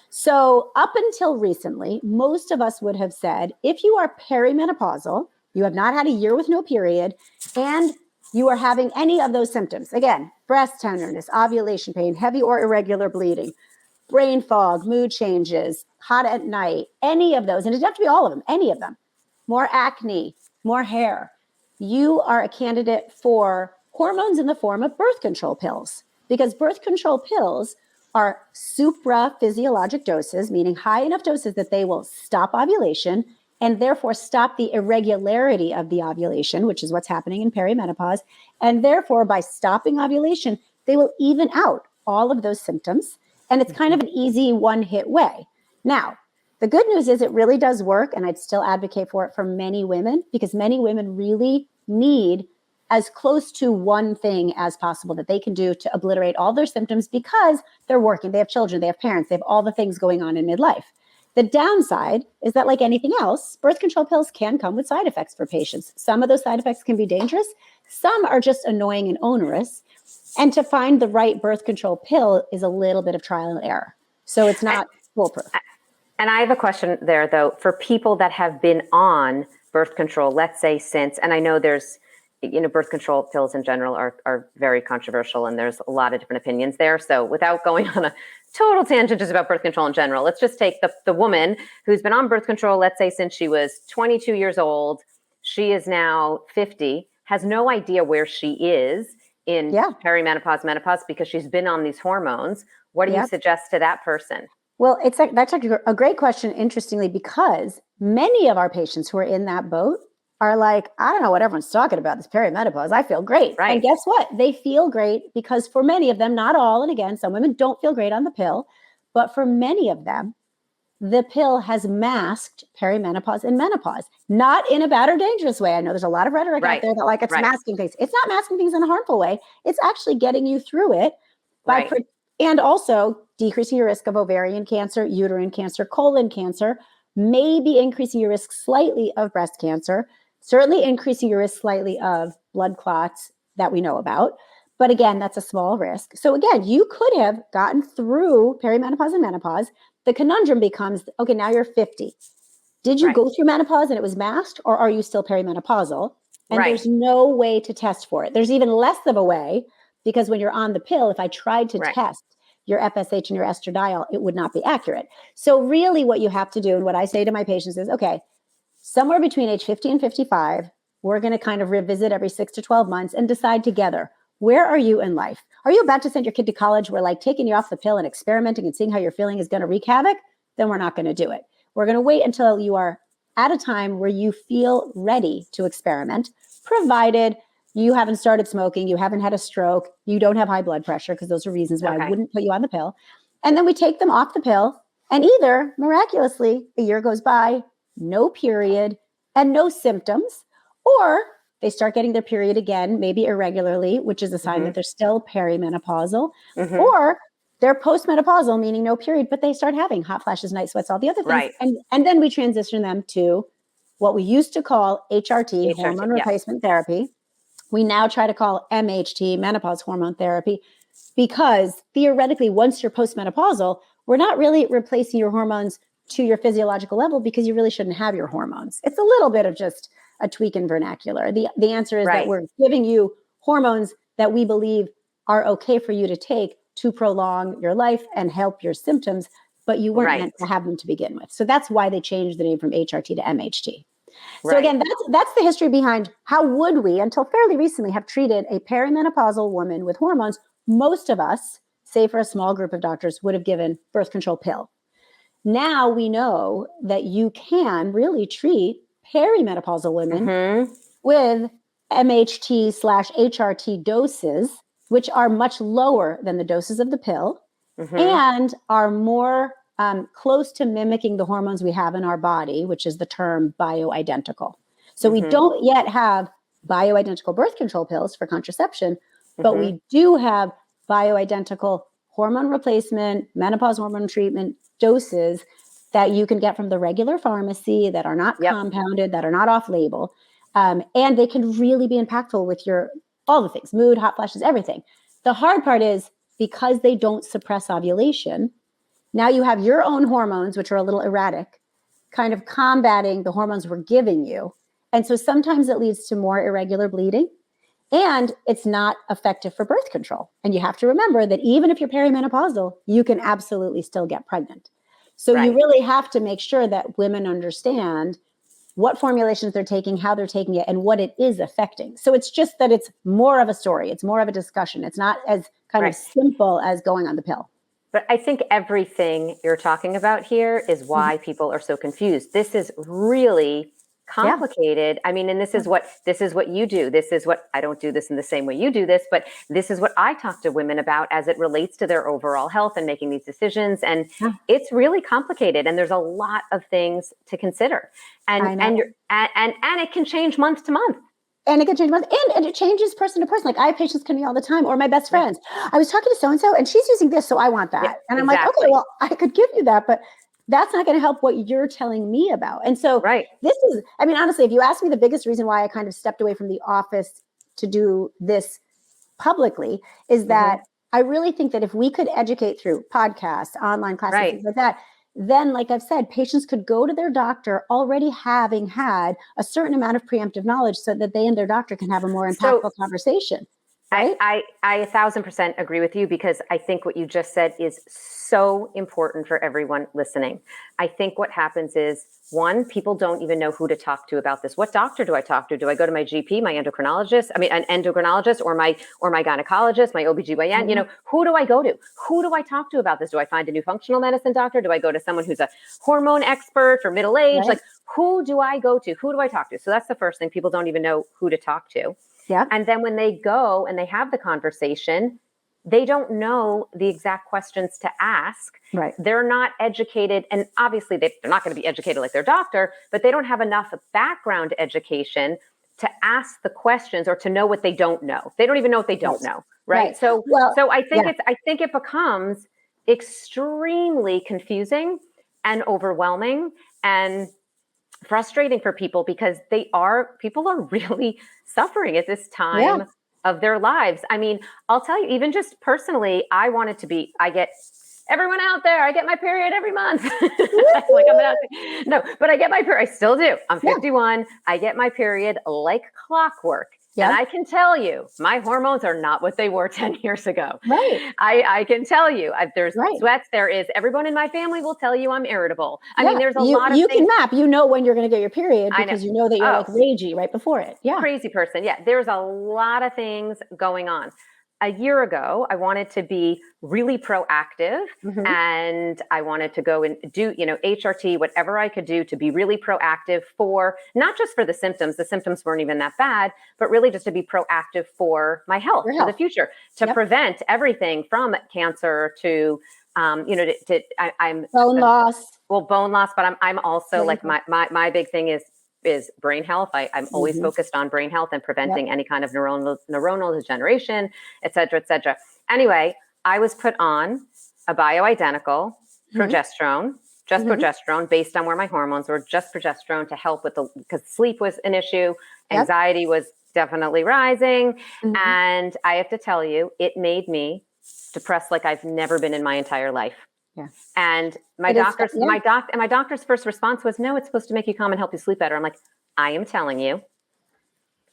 So up until recently, most of us would have said, if you are perimenopausal, you have not had a year with no period, and you are having any of those symptoms, again, breast tenderness, ovulation pain, heavy or irregular bleeding, brain fog, mood changes, hot at night, any of those, and it doesn't have to be all of them, any of them, more acne, more hair, you are a candidate for hormones in the form of birth control pills, because birth control pills are supraphysiologic doses, meaning high enough doses that they will stop ovulation and therefore stop the irregularity of the ovulation, which is what's happening in perimenopause. And therefore, by stopping ovulation, they will even out all of those symptoms. And it's kind of an easy one-hit way. Now, the good news is it really does work, and I'd still advocate for it for many women, because many women really need as close to one thing as possible that they can do to obliterate all their symptoms, because they're working, they have children, they have parents, they have all the things going on in midlife. The downside is that, like anything else, birth control pills can come with side effects for patients. Some of those side effects can be dangerous. Some are just annoying and onerous. And to find the right birth control pill is a little bit of trial and error. So it's not foolproof. And I have a question there, though, for people that have been on birth control, let's say since, and I know there's, birth control pills in general are very controversial, and there's a lot of different opinions there. So without going on a total tangent just about birth control in general, let's just take the woman who's been on birth control, let's say since she was 22 years old, she is now 50, has no idea where she is in perimenopause, menopause, because she's been on these hormones. What do you suggest to that person? Well, that's a great question, interestingly, because many of our patients who are in that boat are like, I don't know what everyone's talking about, this perimenopause. I feel great. Right. And guess what? They feel great because for many of them, not all, and again, some women don't feel great on the pill, but for many of them, the pill has masked perimenopause and menopause, not in a bad or dangerous way. I know there's a lot of rhetoric out there that like it's masking things. It's not masking things in a harmful way. It's actually getting you through it by and also decreasing your risk of ovarian cancer, uterine cancer, colon cancer, maybe increasing your risk slightly of breast cancer, certainly increasing your risk slightly of blood clots that we know about. But again, that's a small risk. So again, you could have gotten through perimenopause and menopause. The conundrum becomes, okay, now you're 50. Did you go through menopause and it was masked, or are you still perimenopausal? And there's no way to test for it. There's even less of a way, because when you're on the pill, if I tried to test your FSH and your estradiol, it would not be accurate. So really what you have to do, and what I say to my patients is, okay, somewhere between age 50 and 55, we're going to kind of revisit every 6 to 12 months and decide together, where are you in life? Are you about to send your kid to college where like taking you off the pill and experimenting and seeing how you're feeling is going to wreak havoc? Then we're not going to do it. We're going to wait until you are at a time where you feel ready to experiment, provided you haven't started smoking, you haven't had a stroke, you don't have high blood pressure, because those are reasons why I wouldn't put you on the pill. And then we take them off the pill, and either miraculously a year goes by, no period and no symptoms, or they start getting their period again, maybe irregularly, which is a sign that they're still perimenopausal, or they're postmenopausal, meaning no period, but they start having hot flashes, night sweats, all the other things. And then we transition them to what we used to call HRT, hormone replacement therapy. We now try to call MHT, menopause hormone therapy, because theoretically, once you're postmenopausal, we're not really replacing your hormones to your physiological level, because you really shouldn't have your hormones. It's a little bit of just a tweak in vernacular. The answer is that we're giving you hormones that we believe are okay for you to take to prolong your life and help your symptoms, but you weren't meant to have them to begin with. So that's why they changed the name from HRT to MHT. So again, that's the history behind how would we, until fairly recently, have treated a perimenopausal woman with hormones. Most of us, save for a small group of doctors, would have given birth control pill. Now we know that you can really treat perimenopausal women with MHT/HRT doses, which are much lower than the doses of the pill and are more close to mimicking the hormones we have in our body, which is the term bioidentical. So we don't yet have bioidentical birth control pills for contraception, but we do have bioidentical hormone replacement, menopause hormone treatment doses that you can get from the regular pharmacy that are not compounded, that are not off label. And they can really be impactful with all the things, mood, hot flashes, everything. The hard part is because they don't suppress ovulation, now you have your own hormones, which are a little erratic, kind of combating the hormones we're giving you. And so sometimes it leads to more irregular bleeding, and it's not effective for birth control. And you have to remember that even if you're perimenopausal, you can absolutely still get pregnant. So you really have to make sure that women understand what formulations they're taking, how they're taking it, and what it is affecting. So it's just that it's more of a story. It's more of a discussion. It's not as kind of simple as going on the pill. But I think everything you're talking about here is why people are so confused. This is really complicated. I mean, and this is what you do. This is what, I don't do this in the same way you do this, but this is what I talk to women about as it relates to their overall health and making these decisions. And it's really complicated, and there's a lot of things to consider. And it can change month to month. And it can change month, and it changes person to person. Like I have patients come to me all the time, or my best friends. I was talking to so-and-so and she's using this, so I want that. And I'm like, okay, well, I could give you that, but that's not going to help what you're telling me about. And so this is, I mean, honestly, if you ask me the biggest reason why I kind of stepped away from the office to do this publicly is that I really think that if we could educate through podcasts, online classes, things like that, then, like I've said, patients could go to their doctor already having had a certain amount of preemptive knowledge so that they and their doctor can have a more impactful conversation. Right? I 1,000% agree with you, because I think what you just said is so important for everyone listening. I think what happens is, one, people don't even know who to talk to about this. What doctor do I talk to? Do I go to my GP, my endocrinologist? I mean, an endocrinologist, or my gynecologist, my OBGYN? You know, who do I go to? Who do I talk to about this? Do I find a new functional medicine doctor? Do I go to someone who's a hormone expert for middle age? Like, who do I go to? Who do I talk to? So that's the first thing. People don't even know who to talk to. Yeah. And then when they go and they have the conversation, they don't know the exact questions to ask. Right. They're not educated. And obviously they're not going to be educated like their doctor, but they don't have enough background education to ask the questions or to know what they don't know. They don't even know what they don't know. Right. So I think it becomes extremely confusing and overwhelming and frustrating for people, because people are really suffering at this time of their lives. I mean, I'll tell you, even just personally, I get everyone out there, I get my period every month. But I get my period. I still do. I'm 51. I get my period like clockwork. Yeah. And I can tell you, my hormones are not what they were 10 years ago. Right. I can tell you, there's sweats. Everyone in my family will tell you I'm irritable. I mean, there's a lot of things. You can map, when you're going to get your period, because you know that you're like ragey right before it. Yeah. Crazy person. Yeah. There's a lot of things going on. A year ago, I wanted to be really proactive, and I wanted to go and do, HRT, whatever I could do to be really proactive for, not just for the symptoms weren't even that bad, but really just to be proactive for my health, for the future, to prevent everything from cancer to, I'm bone loss. Well, bone loss, but I'm also like my big thing is brain health. I'm always focused on brain health and preventing any kind of neuronal degeneration, et cetera, et cetera. Anyway, I was put on a bioidentical progesterone, just progesterone, based on where my hormones were, just progesterone to help with because sleep was an issue. Anxiety was definitely rising. And I have to tell you, it made me depressed like I've never been in my entire life. Yeah. And my doctor's first response was, no, it's supposed to make you calm and help you sleep better. I'm like, I am telling you,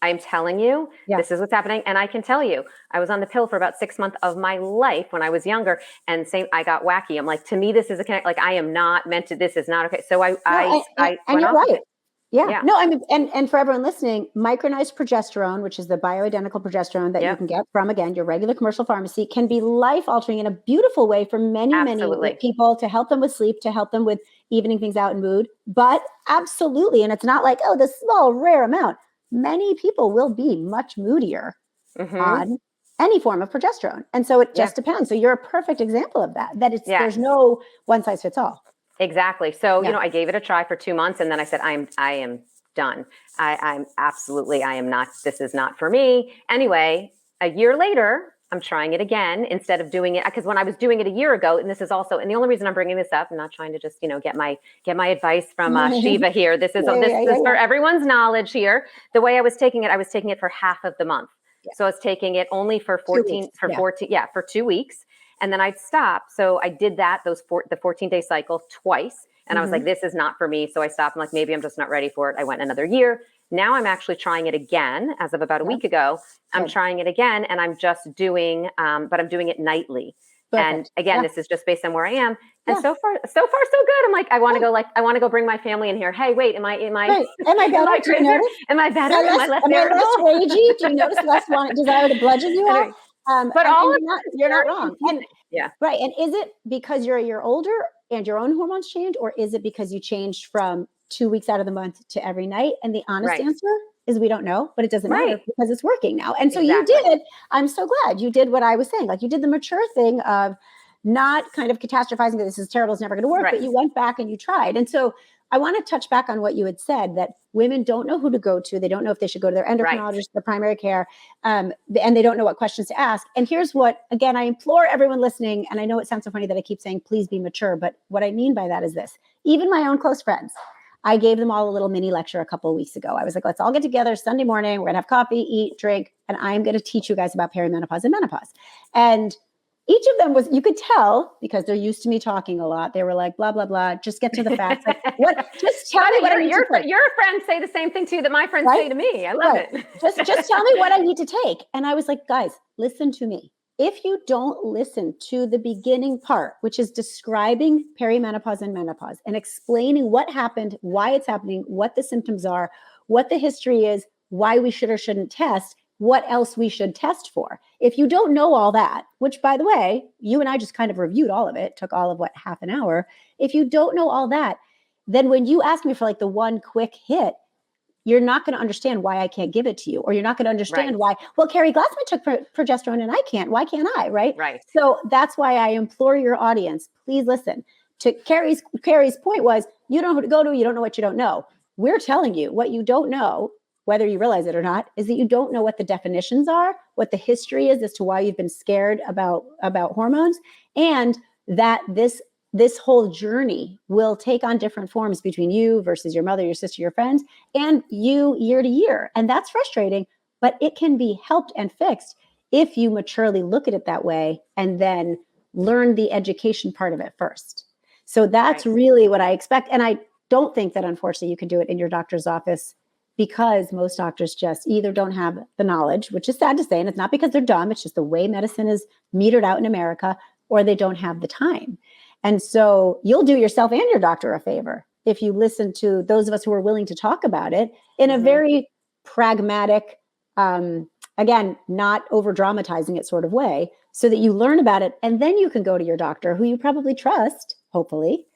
I'm telling you, this is what's happening. And I can tell you, I was on the pill for about 6 months of my life when I was younger, and I got wacky. I'm like, to me, this is a connect. Like, I am not meant to, this is not okay. So I and went you're off of right. it. Yeah. No, I mean, and for everyone listening, micronized progesterone, which is the bioidentical progesterone that you can get from, again, your regular commercial pharmacy, can be life altering in a beautiful way for many, many people, to help them with sleep, to help them with evening things out and mood. But absolutely. And it's not like, oh, this small, rare amount. Many people will be much moodier on any form of progesterone. And so it just depends. So you're a perfect example of that, there's no one size fits all. Exactly. So, I gave it a try for 2 months, and then I said, I am done. I'm absolutely, I am not, this is not for me. Anyway, a year later, I'm trying it again instead of doing it, because when I was doing it a year ago, and this is also, and the only reason I'm bringing this up, I'm not trying to just, get my advice from Shieva here. This is for everyone's knowledge here. The way I was taking it for half of the month. Yeah. So I was taking it only for 2 weeks. And then I'd stop. So I did that, the 14-day cycle twice. And I was like, this is not for me. So I stopped. I'm like, maybe I'm just not ready for it. I went another year. Now I'm actually trying it again as of about a week ago. I'm trying it again, and I'm just doing, but I'm doing it nightly. Perfect. And again, this is just based on where I am. And so far, so good. I'm like, I want to go bring my family in here. Hey, wait, am I better? Am I better? Am I better? Am I less ragey? Do you notice less desire to bludgeon you all? But you're not wrong. And right. And is it because you're a year older and your own hormones change, or is it because you changed from 2 weeks out of the month to every night? And the honest answer is we don't know, but it doesn't matter because it's working now. And so you did, I'm so glad you did what I was saying. Like, you did the mature thing of not kind of catastrophizing that this is terrible, it's never going to work, but you went back and you tried. And so I want to touch back on what you had said, that women don't know who to go to. They don't know if they should go to their endocrinologist, their primary care, and they don't know what questions to ask. And here's what, again, I implore everyone listening, and I know it sounds so funny that I keep saying, please be mature, but what I mean by that is this. Even my own close friends, I gave them all a little mini lecture a couple of weeks ago. I was like, let's all get together Sunday morning. We're going to have coffee, eat, drink, and I'm going to teach you guys about perimenopause and menopause. And each of them was, you could tell, because they're used to me talking a lot. They were like, blah, blah, blah. Just get to the facts. Like, what? Just tell me what I need to take. Your friends say the same thing too that my friends say to me. I love it. Just tell me what I need to take. And I was like, guys, listen to me. If you don't listen to the beginning part, which is describing perimenopause and menopause and explaining what happened, why it's happening, what the symptoms are, what the history is, why we should or shouldn't test, what else we should test for. If you don't know all that, which, by the way, you and I just kind of reviewed all of it, took all of half an hour. If you don't know all that, then when you ask me for like the one quick hit, you're not going to understand why I can't give it to you, or you're not going to understand why, well, Keri Glassman took progesterone and I can't. Why can't I? Right. So that's why I implore your audience, please listen to Keri's point was, you don't know who to go to. You don't know what you don't know. We're telling you what you don't know, whether you realize it or not, is that you don't know what the definitions are, what the history is as to why you've been scared about hormones, and that this whole journey will take on different forms between you versus your mother, your sister, your friends, and you year to year. And that's frustrating, but it can be helped and fixed if you maturely look at it that way and then learn the education part of it first. So that's really what I expect. And I don't think that, unfortunately, you can do it in your doctor's office, because most doctors just either don't have the knowledge, which is sad to say, and it's not because they're dumb, it's just the way medicine is metered out in America, or they don't have the time. And so you'll do yourself and your doctor a favor if you listen to those of us who are willing to talk about it in a very pragmatic, again, not over dramatizing it sort of way, so that you learn about it. And then you can go to your doctor, who you probably trust, hopefully,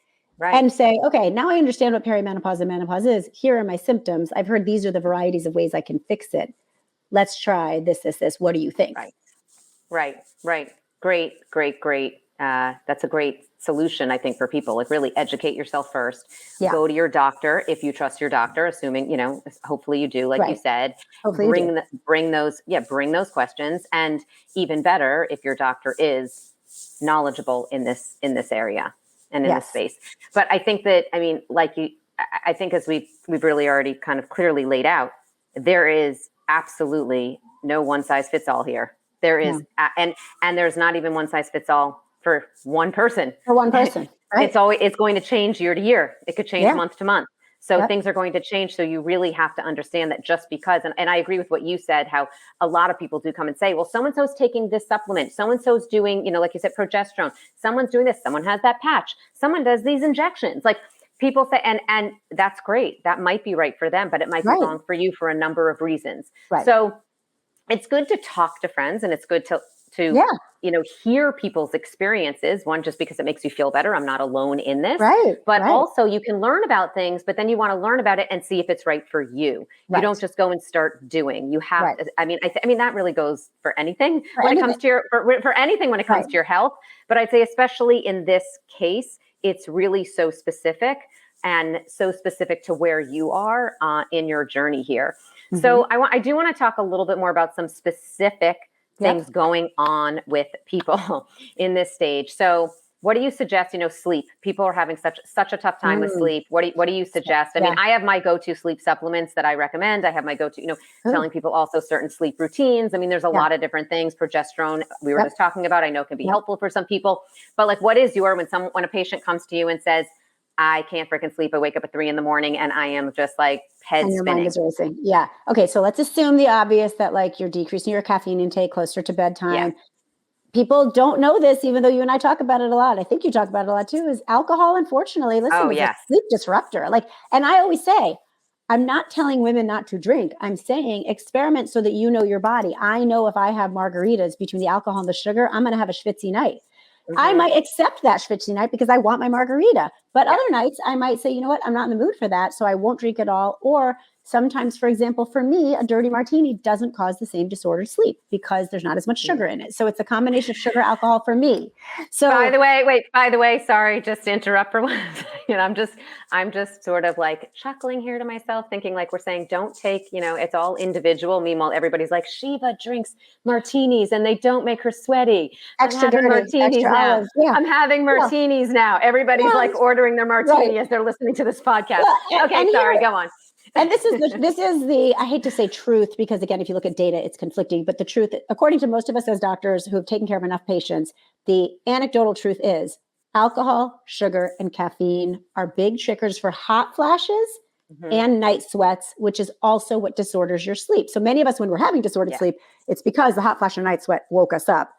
and say, okay, now I understand what perimenopause and menopause is. Here are my symptoms. I've heard these are the varieties of ways I can fix it. Let's try this. What do you think? Right. Great. That's a great solution, I think, for people. Like, really educate yourself first. Go to your doctor if you trust your doctor, assuming, hopefully you do, like you said. Hopefully bring those questions. And even better, if your doctor is knowledgeable in this area and in this space. But I think that, I think as we've really already kind of clearly laid out, there is absolutely no one size fits all here. There is, and there's not even one size fits all for one person. Right. It's going to change year to year. It could change month to month. So Yep. things are going to change. So you really have to understand that just because, and I agree with what you said, how a lot of people do come and say, well, so-and-so's taking this supplement. So-and-so's doing, like you said, progesterone. Someone's doing this. Someone has that patch. Someone does these injections. Like people say, and that's great. That might be right for them, but it might be Right. wrong for you for a number of reasons. Right. So it's good to talk to friends, and it's good to hear people's experiences. One, just because it makes you feel better. I'm not alone in this. Right. But right. also you can learn about things, but then you want to learn about it and see if it's right for you. Right. You don't just go and start doing. You have Right. to, I mean, that really goes for anything For when anything. it comes to your, for anything when it comes Right. to your health. But I'd say especially in this case, it's really so specific and so specific to where you are in your journey here. Mm-hmm. So I do want to talk a little bit more about some specific things going on with people in this stage. So what do you suggest? Sleep. People are having such a tough time with sleep. What do you suggest? I mean, I have my go-to sleep supplements that I recommend. I have my go-to, telling people also certain sleep routines. I mean, there's a lot of different things. Progesterone, we were just talking about, I know can be helpful for some people, but like, what is when a patient comes to you and says, I can't freaking sleep. I wake up at 3 a.m. and I am just like head and your spinning. Mind is racing. Yeah. Okay. So let's assume the obvious that like you're decreasing your caffeine intake closer to bedtime. Yeah. People don't know this, even though you and I talk about it a lot. I think you talk about it a lot too, is alcohol, unfortunately, is a sleep disruptor. And I always say, I'm not telling women not to drink. I'm saying experiment so that you know your body. I know if I have margaritas between the alcohol and the sugar, I'm going to have a schwitzy night. Mm-hmm. I might accept that schwitzy night because I want my margarita. But other nights I might say, you know what, I'm not in the mood for that. So I won't drink at all. Or sometimes, for example, for me, a dirty martini doesn't cause the same disordered sleep because there's not as much sugar in it. So it's a combination of sugar, alcohol for me. So by the way, sorry, just to interrupt for one second. I'm just sort of like chuckling here to myself, thinking like we're saying, don't take, it's all individual. Meanwhile, everybody's like, Shieva drinks martinis and they don't make her sweaty. Extra dirty, martinis extra now. olives. Yeah. I'm having martinis now. Everybody's like ordering their martini as they're listening to this podcast. Sorry, go on. And this is the, I hate to say truth, because again, if you look at data, it's conflicting, but the truth, according to most of us as doctors who have taken care of enough patients, the anecdotal truth is alcohol, sugar, and caffeine are big triggers for hot flashes and night sweats, which is also what disorders your sleep. So many of us, when we're having disordered sleep, it's because the hot flash and night sweat woke us up.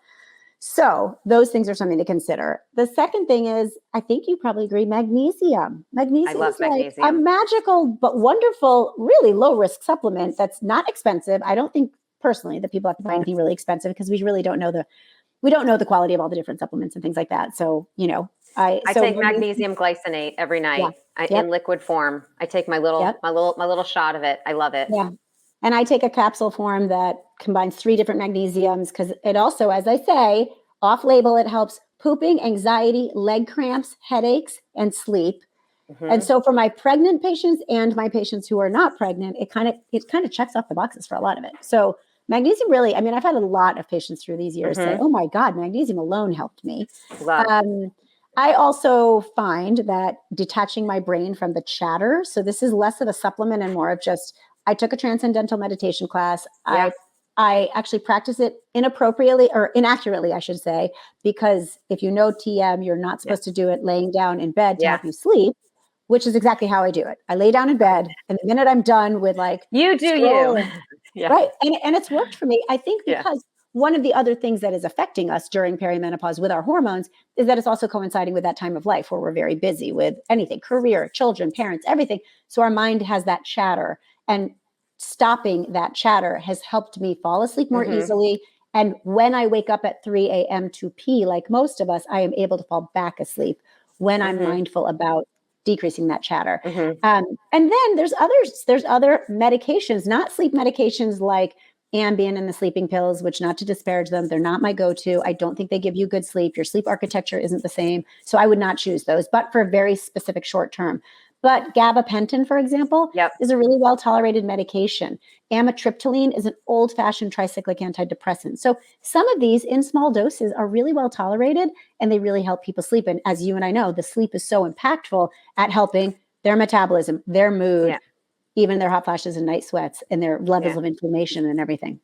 So those things are something to consider. The second thing is, I think you probably agree, magnesium. Magnesium is like a magical but wonderful, really low risk supplement that's not expensive. I don't think personally that people have to buy anything really expensive because we really don't know the quality of all the different supplements and things like that. So, I take magnesium glycinate every night in liquid form. I take my little shot of it. I love it. Yeah. And I take a capsule form that combines 3 different magnesiums because it also, as I say, off label, it helps pooping, anxiety, leg cramps, headaches, and sleep. Mm-hmm. And so for my pregnant patients and my patients who are not pregnant, it kind of checks off the boxes for a lot of it. So magnesium really, I've had a lot of patients through these years say, oh my God, magnesium alone helped me. I also find that detaching my brain from the chatter, so this is less of a supplement and more of just, I took a transcendental meditation class. Yeah. I actually practice it inappropriately or inaccurately, I should say, because if you know TM, you're not supposed to do it laying down in bed to help you sleep, which is exactly how I do it. I lay down in bed, and the minute I'm done with you do scrolling, right? And it's worked for me. I think because one of the other things that is affecting us during perimenopause with our hormones is that it's also coinciding with that time of life where we're very busy with anything, career, children, parents, everything. So our mind has that chatter, and stopping that chatter has helped me fall asleep more easily. And when I wake up at 3 a.m. to pee, like most of us, I am able to fall back asleep when I'm mindful about decreasing that chatter. And then there's other medications, not sleep medications like Ambien and the sleeping pills, which, not to disparage them, they're not my go-to. I don't think they give you good sleep. Your sleep architecture isn't the same. So I would not choose those, but for a very specific short term. But gabapentin, for example, is a really well-tolerated medication. Amitriptyline is an old-fashioned tricyclic antidepressant. So some of these in small doses are really well-tolerated, and they really help people sleep. And as you and I know, the sleep is so impactful at helping their metabolism, their mood, even their hot flashes and night sweats, and their levels of inflammation and everything.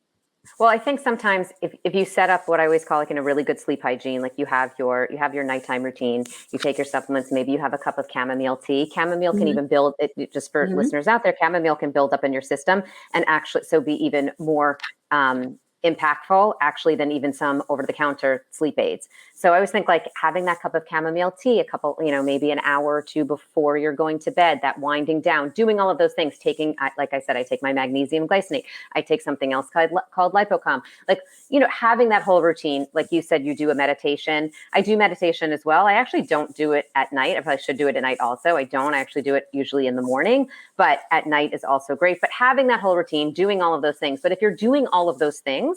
Well, I think sometimes if you set up what I always call like in a really good sleep hygiene, like you have your nighttime routine, you take your supplements, maybe you have a cup of chamomile tea. Chamomile can Hmm. even build it, just for Hmm. listeners out there, chamomile can build up in your system and actually so be even more impactful actually than even some over-the-counter sleep aids. So I always think like having that cup of chamomile tea, a couple, maybe an hour or two before you're going to bed, that winding down, doing all of those things, taking, like I said, I take my magnesium glycinate, I take something else called lipocom, like, having that whole routine, like you said, you do a meditation. I do meditation as well. I actually don't do it at night. I probably should do it at night also. I don't. I actually do it usually in the morning, but at night is also great. But having that whole routine, doing all of those things. But if you're doing all of those things,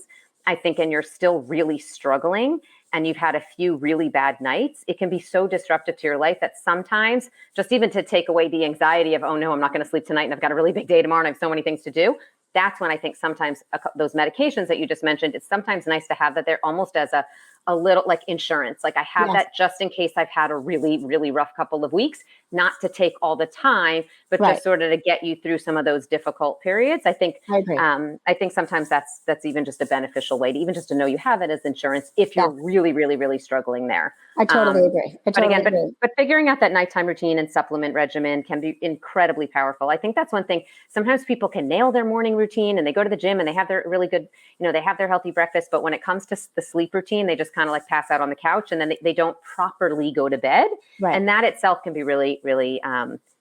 I think, and you're still really struggling and you've had a few really bad nights, it can be so disruptive to your life that sometimes just even to take away the anxiety of, oh no, I'm not going to sleep tonight and I've got a really big day tomorrow and I have so many things to do. That's when I think sometimes those medications that you just mentioned, it's sometimes nice to have that there almost as a little like insurance. Like I have Yes. that just in case I've had a really, really rough couple of weeks, not to take all the time, but Right. just sort of to get you through some of those difficult periods. I think, I agree. I think sometimes that's even just a beneficial way to even just to know you have it as insurance if you're really, really, really struggling there. I totally agree. But figuring out that nighttime routine and supplement regimen can be incredibly powerful. I think that's one thing. Sometimes people can nail their morning routine and they go to the gym and they have their really good, they have their healthy breakfast. But when it comes to the sleep routine, they just kind of like pass out on the couch and then they don't properly go to bed. Right. And that itself can be really, really,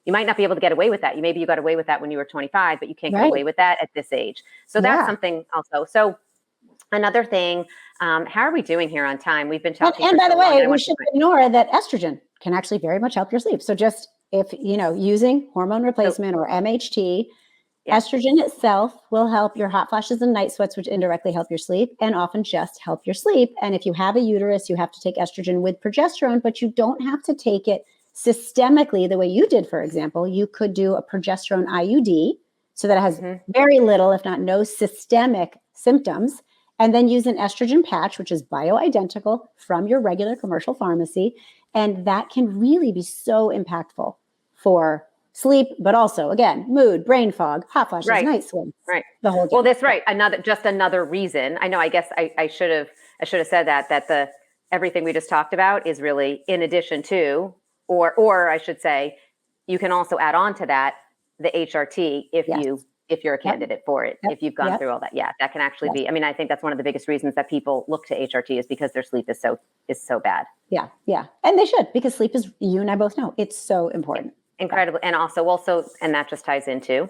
you might not be able to get away with that. Maybe you got away with that when you were 25, but you can't get away with that at this age. So that's something also. So another thing, how are we doing here on time? We've been talking. And by the way, we should ignore that estrogen can actually very much help your sleep. So just if, using hormone replacement or MHT, estrogen itself will help your hot flashes and night sweats, which indirectly help your sleep and often just help your sleep. And if you have a uterus, you have to take estrogen with progesterone, but you don't have to take it systemically the way you did, for example. You could do a progesterone IUD so that it has very little, if not no systemic symptoms. And then use an estrogen patch, which is bioidentical from your regular commercial pharmacy. And that can really be so impactful for sleep, but also, again, mood, brain fog, hot flashes, night sweats, the whole game. Well, that's right. Another reason. I know, I guess I should have said that everything we just talked about is really in addition to, or I should say, you can also add on to that the HRT if you're a candidate for it, if you've gone through all that. Yeah, that can actually be, I think that's one of the biggest reasons that people look to HRT is because their sleep is so bad. Yeah. Yeah. And they should, because sleep is, you and I both know, it's so important. Incredible. And also, and that just ties into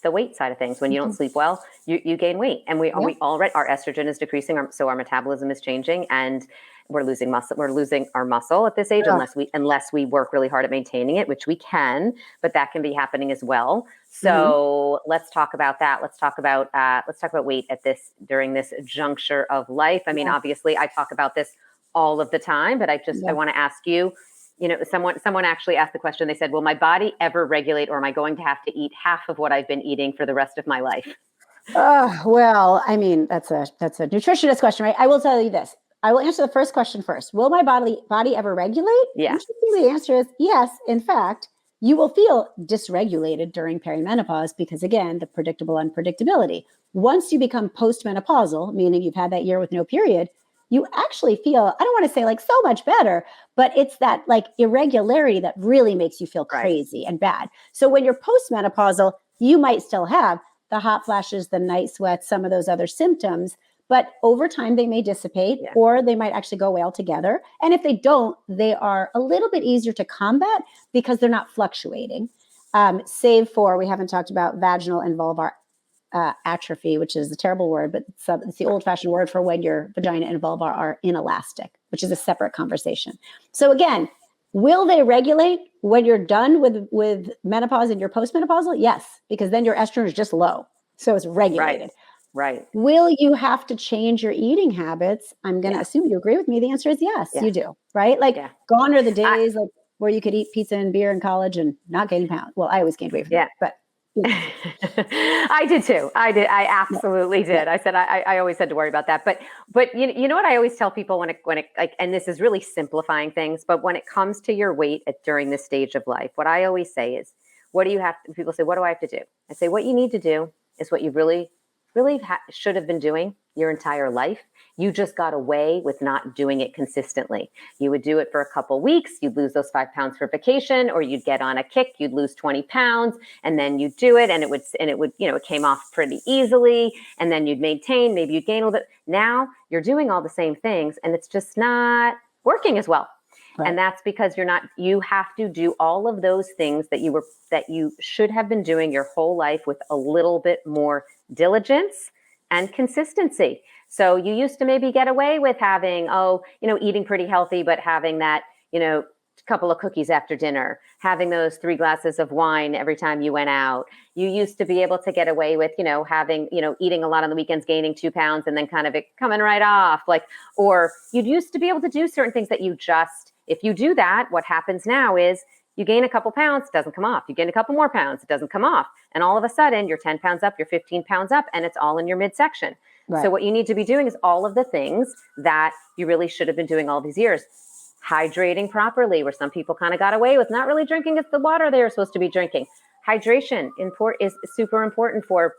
the weight side of things. When you don't sleep well, you gain weight, and we already, our estrogen is decreasing. So our metabolism is changing and we're losing muscle. We're losing our muscle at this age unless we work really hard at maintaining it, which we can, but that can be happening as well. So let's talk about that. Let's talk about weight during this juncture of life. Obviously I talk about this all of the time, but I want to ask you, someone actually asked the question. They said, will my body ever regulate, or am I going to have to eat half of what I've been eating for the rest of my life? Well, that's a nutritionist question, right? I will tell you this. I will answer the first question first. Will my body ever regulate? Yeah. Interestingly, the answer is yes. In fact, you will feel dysregulated during perimenopause because, again, the predictable unpredictability. Once you become postmenopausal, meaning you've had that year with no period, you actually feel, I don't want to say like so much better, but it's that like irregularity that really makes you feel crazy and bad. So when you're postmenopausal, you might still have the hot flashes, the night sweats, some of those other symptoms, but over time they may dissipate or they might actually go away altogether. And if they don't, they are a little bit easier to combat because they're not fluctuating. Save for, we haven't talked about vaginal and vulvar atrophy, which is a terrible word, but it's the old-fashioned word for when your vagina and vulva are inelastic, which is a separate conversation. So again, will they regulate when you're done with menopause and you're postmenopausal? Yes, because then your estrogen is just low. So it's regulated. Right. Will you have to change your eating habits? I'm going to assume you agree with me. The answer is yes, you do. Right? Gone are the days where you could eat pizza and beer in college and not gain pounds. Well, I always gained weight from that, but I did too. I absolutely did. I said, I always had to worry about that. But you know what I always tell people when it like, and this is really simplifying things, but when it comes to your weight during this stage of life, what I always say is, what do you have to, people say, what do I have to do? I say, what you need to do is what you really really should have been doing your entire life. You just got away with not doing it consistently. You would do it for a couple weeks, you'd lose those 5 pounds for vacation, or you'd get on a kick, you'd lose 20 pounds, and then you'd do it, and it would, it came off pretty easily, and then you'd maintain, maybe you'd gain a little bit. Now you're doing all the same things, and it's just not working as well. Right. And that's because you have to do all of those things that you should have been doing your whole life with a little bit more diligence and consistency. So you used to maybe get away with having, eating pretty healthy, but having that, couple of cookies after dinner, having those 3 glasses of wine every time you went out. You used to be able to get away with, having, eating a lot on the weekends, gaining 2 pounds, and then kind of it coming right off. Or you used to be able to do certain things that if you do that, what happens now is you gain a couple pounds, it doesn't come off. You gain a couple more pounds, it doesn't come off. And all of a sudden you're 10 pounds up, you're 15 pounds up, and it's all in your midsection. Right. So what you need to be doing is all of the things that you really should have been doing all these years. Hydrating properly, where some people kind of got away with not really drinking the water they were supposed to be drinking. Hydration is super important for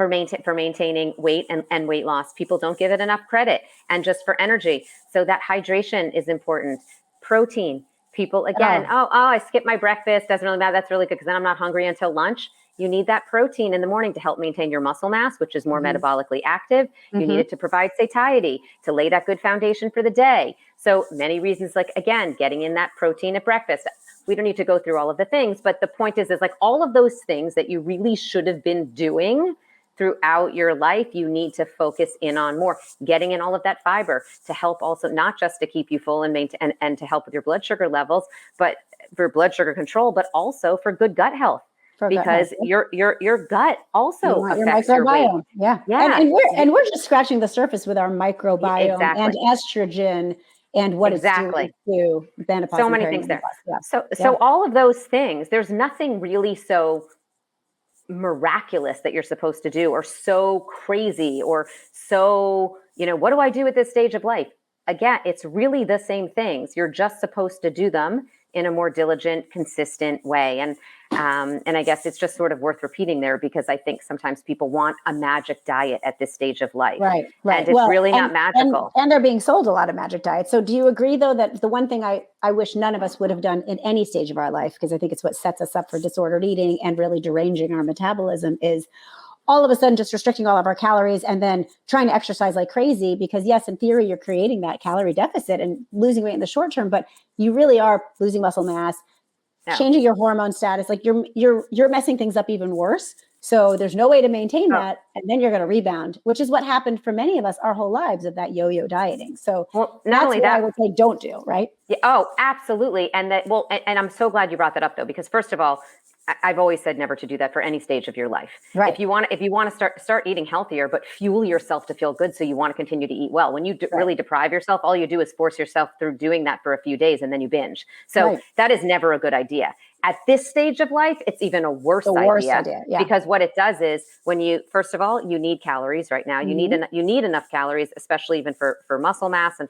maintaining weight and weight loss. People don't give it enough credit, and just for energy. So that hydration is important. Protein. People again, I skipped my breakfast. Doesn't really matter. That's really good because then I'm not hungry until lunch. You need that protein in the morning to help maintain your muscle mass, which is more metabolically active. You need it to provide satiety, to lay that good foundation for the day. So many reasons, again, getting in that protein at breakfast. We don't need to go through all of the things, but the point is all of those things that you really should have been doing throughout your life, you need to focus in on more. Getting in all of that fiber to help also, not just to keep you full and maintain and to help with your blood sugar levels, but for blood sugar control, but also for good gut health. Because your gut also affects your weight. Yeah. And we're just scratching the surface with our microbiome and estrogen and what it's doing to menopause. So many things there. Yeah. So all of those things, there's nothing really so miraculous that you're supposed to do, or so crazy, or so, what do I do at this stage of life? Again, it's really the same things. You're just supposed to do them in a more diligent, consistent way. And I guess it's just sort of worth repeating there, because I think sometimes people want a magic diet at this stage of life. Right. And it's really not magical. And they're being sold a lot of magic diets. So do you agree, though, that the one thing I wish none of us would have done in any stage of our life, because I think it's what sets us up for disordered eating and really deranging our metabolism, is all of a sudden just restricting all of our calories and then trying to exercise like crazy, because yes, in theory, you're creating that calorie deficit and losing weight in the short term, but you really are losing muscle mass, changing your hormone status. You're messing things up even worse. So there's no way to maintain that. And then you're going to rebound, which is what happened for many of us our whole lives of that yo-yo dieting. So not only that, I would say don't do, right? Yeah, oh, absolutely. And and I'm so glad you brought that up, though, because first of all, I've always said never to do that for any stage of your life. Right. If you want to start eating healthier, but fuel yourself to feel good, so you want to continue to eat well. When you really deprive yourself, all you do is force yourself through doing that for a few days, and then you binge. So that is never a good idea. At this stage of life, it's even a worse idea. Because what it does is, when you, first of all, you need calories right now. You need enough calories, especially even for muscle mass and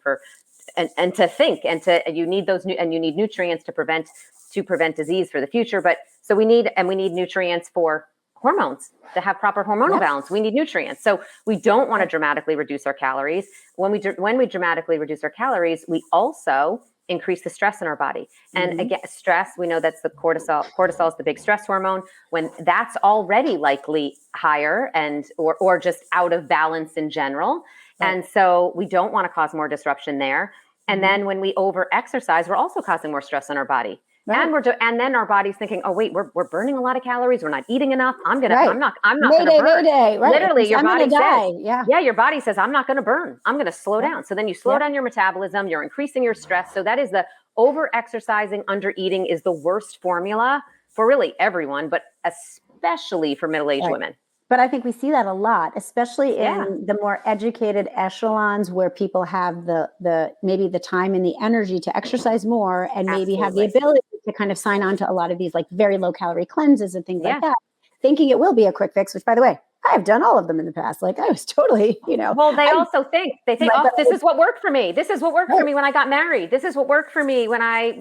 and to think, and you need you need nutrients to prevent disease for the future. But so we need nutrients for hormones to have proper hormonal balance. We need nutrients. So we don't want to dramatically reduce our calories. When we dramatically reduce our calories, we also increase the stress in our body. And again, stress, we know that's the cortisol. Cortisol is the big stress hormone. When that's already likely higher or just out of balance in general. Right. And so we don't want to cause more disruption there. And then when we over exercise, we're also causing more stress on our body. Right. And then our body's thinking, oh wait, we're burning a lot of calories. We're not eating enough. I'm not going to burn. Right. Literally, your body says, your body says, I'm not going to burn. I'm going to slow down. So then you slow down your metabolism. You're increasing your stress. So that is the over exercising, under eating is the worst formula for really everyone, but especially for middle-aged women. But I think we see that a lot, especially in the more educated echelons, where people have the maybe the time and the energy to exercise more, and maybe have the ability to kind of sign on to a lot of these very low calorie cleanses and things like that, thinking it will be a quick fix, which, by the way, I've done all of them in the past. I was totally, Well, they think, oh, this is what worked for me. This is what worked for me when I got married. This is what worked for me when I,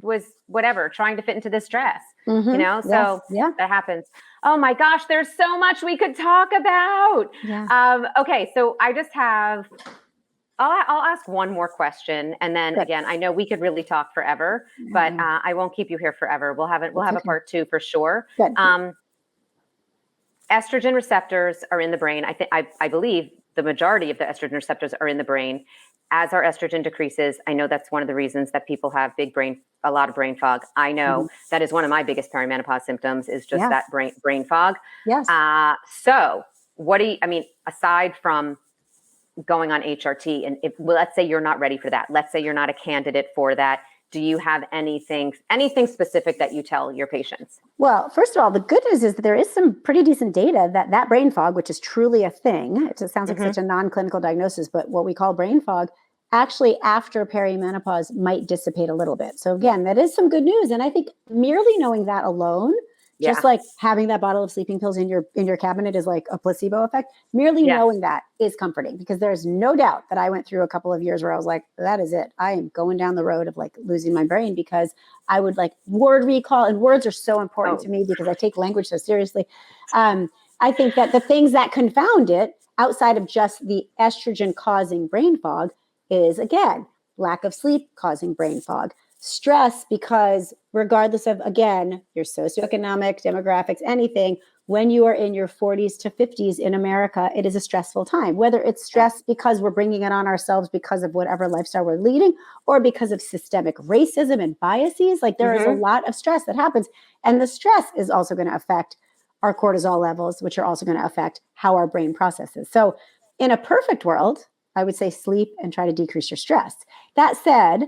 was whatever, trying to fit into this dress, so that happens. Oh my gosh, there's so much we could talk about. Yeah. Okay, so I just have, I'll ask one more question, and then Good. again, I know we could really talk forever, but I won't keep you here forever. We'll have a part two for sure. Good. Estrogen receptors are in the brain. I believe the majority of the estrogen receptors are in the brain. As our estrogen decreases, I know that's one of the reasons that people have a lot of brain fog. I know that is one of my biggest perimenopause symptoms is just that brain fog. Yes. So aside from going on HRT, and let's say you're not ready for that, let's say you're not a candidate for that, do you have anything specific that you tell your patients? Well, first of all, the good news is that there is some pretty decent data that brain fog, which is truly a thing, it sounds like such a non-clinical diagnosis, but what we call brain fog, actually after perimenopause might dissipate a little bit. So again, that is some good news. And I think merely knowing that alone, just like having that bottle of sleeping pills in your cabinet is like a placebo effect. Merely knowing that is comforting, because there's no doubt that I went through a couple of years where I was like, that is it. I am going down the road of like losing my brain, because I would like word recall, and words are so important to me because I take language so seriously. I think that the things that confound it outside of just the estrogen causing brain fog is, again, lack of sleep causing brain fog. Stress, because regardless of, again, your socioeconomic, demographics, anything, when you are in your 40s to 50s in America, it is a stressful time, whether it's stress because we're bringing it on ourselves because of whatever lifestyle we're leading, or because of systemic racism and biases. Like there is a lot of stress that happens. And the stress is also going to affect our cortisol levels, which are also going to affect how our brain processes. So in a perfect world, I would say sleep and try to decrease your stress. That said,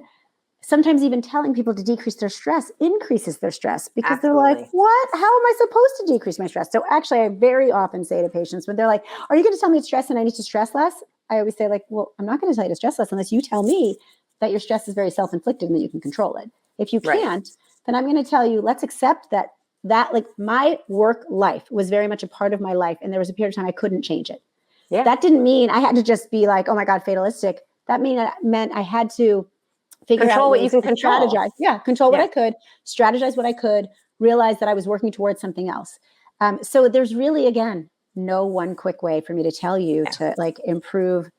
sometimes even telling people to decrease their stress increases their stress, because they're like, what? How am I supposed to decrease my stress? So actually, I very often say to patients when they're like, are you going to tell me it's stress and I need to stress less? I always say like, well, I'm not going to tell you to stress less unless you tell me that your stress is very self-inflicted and that you can control it. If you can't, then I'm going to tell you, let's accept that like my work life was very much a part of my life. And there was a period of time I couldn't change it. Yeah. That didn't mean I had to just be like, oh my God, fatalistic. That meant I had to control what you can control. Strategize. Yeah, control what I could, strategize what I could, realize that I was working towards something else. So there's really, again, no one quick way for me to tell you to like improve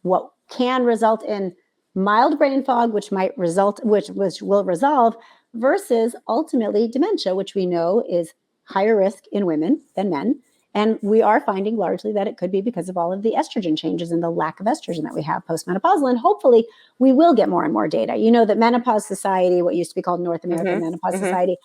what can result in mild brain fog, which will resolve, versus ultimately dementia, which we know is higher risk in women than men. And we are finding largely that it could be because of all of the estrogen changes and the lack of estrogen that we have postmenopausal. And hopefully we will get more and more data. You know that Menopause Society, what used to be called North American Menopause Society,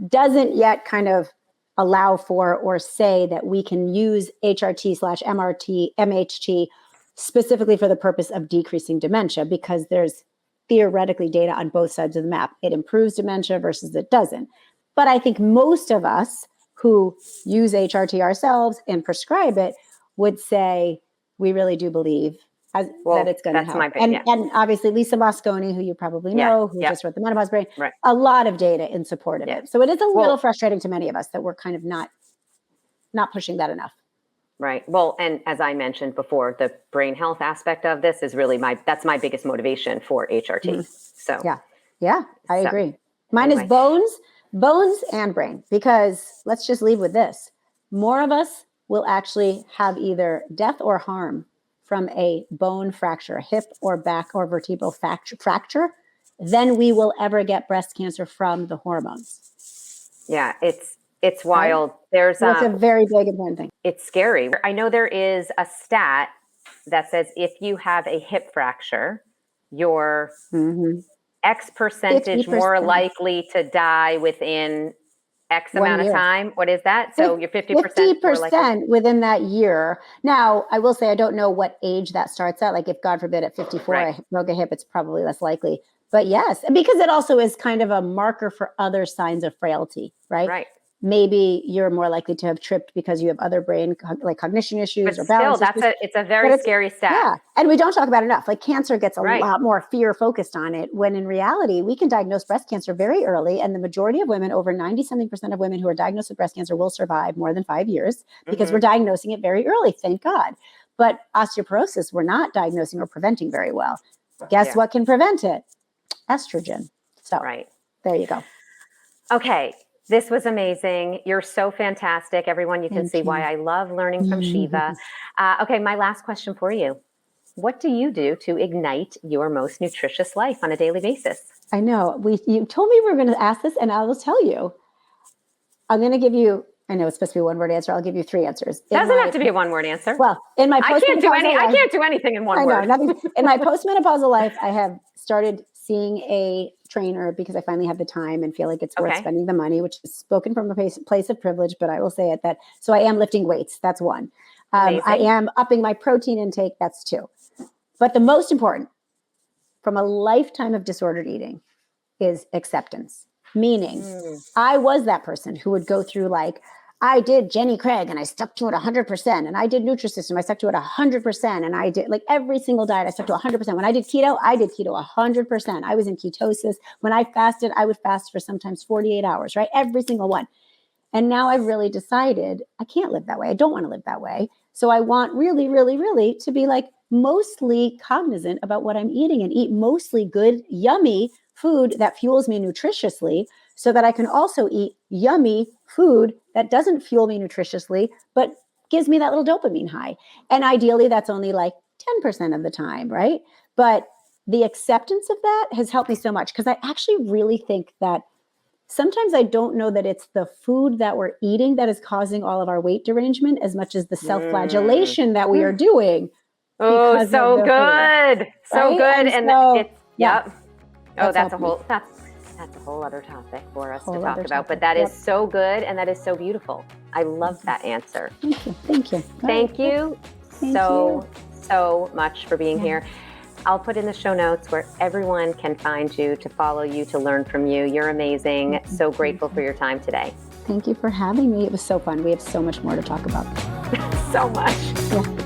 doesn't yet kind of allow for or say that we can use HRT/MRT, MHT specifically for the purpose of decreasing dementia, because there's theoretically data on both sides of the map. It improves dementia versus it doesn't. But I think most of us who use HRT ourselves and prescribe it would say, we really do believe that it's going to help. And obviously Lisa Mosconi, who you probably know, who just wrote The Menopause Brain, a lot of data in support of it. So it is a little frustrating to many of us that we're kind of not pushing that enough. Right. Well, and as I mentioned before, the brain health aspect of this is really that's my biggest motivation for HRT. So I agree. Mine is bones and brain, because let's just leave with this. More of us will actually have either death or harm from a bone fracture, a hip or back or vertebral fracture, than we will ever get breast cancer from the hormones. Yeah, it's wild. It's a very big important thing. It's scary. I know there is a stat that says if you have a hip fracture, you're X percentage 50%. More likely to die within X amount of time. What is that? So you're 50%. 50% within that year. Now, I will say I don't know what age that starts at. Like if God forbid at 54 I broke a hip, it's probably less likely. But yes, because it also is kind of a marker for other signs of frailty, right? Right. Maybe you're more likely to have tripped because you have other brain like cognition issues or balance issues. It's a very scary stat. Yeah. And we don't talk about it enough. Like cancer gets a lot more fear focused on it, when in reality, we can diagnose breast cancer very early. And the majority of women, over 90-something% of women who are diagnosed with breast cancer, will survive more than 5 years because we're diagnosing it very early. Thank God. But osteoporosis, we're not diagnosing or preventing very well. Guess what can prevent it? Estrogen. So there you go. Okay. This was amazing. You're so fantastic. Everyone, you can Thank see you. why I love learning from Shieva. Okay, my last question for you. What do you do to ignite your most nutritious life on a daily basis? I know. You told me we were going to ask this, and I will tell you. I'm going to give you, I know it's supposed to be a one-word answer. I'll give you 3 answers. Doesn't have to be a one-word answer. Well, in my postmenopausal life, I can't do anything in one word. I know, nothing. In my postmenopausal life, I have started seeing a trainer because I finally have the time and feel like it's worth spending the money, which is spoken from a place of privilege, but I will say it that. So I am lifting weights. That's 1. I am upping my protein intake. That's 2. But the most important from a lifetime of disordered eating is acceptance. Meaning I was that person who would go through I did Jenny Craig and I stuck to it 100%. And I did Nutrisystem, I stuck to it 100%. And I did every single diet, I stuck to 100%. When I did keto 100%. I was in ketosis. When I fasted, I would fast for sometimes 48 hours, right? Every single one. And now I've really decided I can't live that way. I don't want to live that way. So I want really, really, really to be mostly cognizant about what I'm eating and eat mostly good, yummy food that fuels me nutritiously so that I can also eat yummy food that doesn't fuel me nutritiously, but gives me that little dopamine high. And ideally, that's only 10% of the time, right? But the acceptance of that has helped me so much because I actually really think that sometimes I don't know that it's the food that we're eating that is causing all of our weight derangement as much as the self-flagellation that we are doing. Oh, so good. Food, so right? good. And it's, yeah. Oh, that's a whole other topic for us to talk about. But that is so good. And that is so beautiful. I love that answer. Thank you. Thank you so much for being here. I'll put in the show notes where everyone can find you, to follow you, to learn from you. You're amazing. So grateful for your time today. Thank you for having me. It was so fun. We have so much more to talk about. So much. Yeah.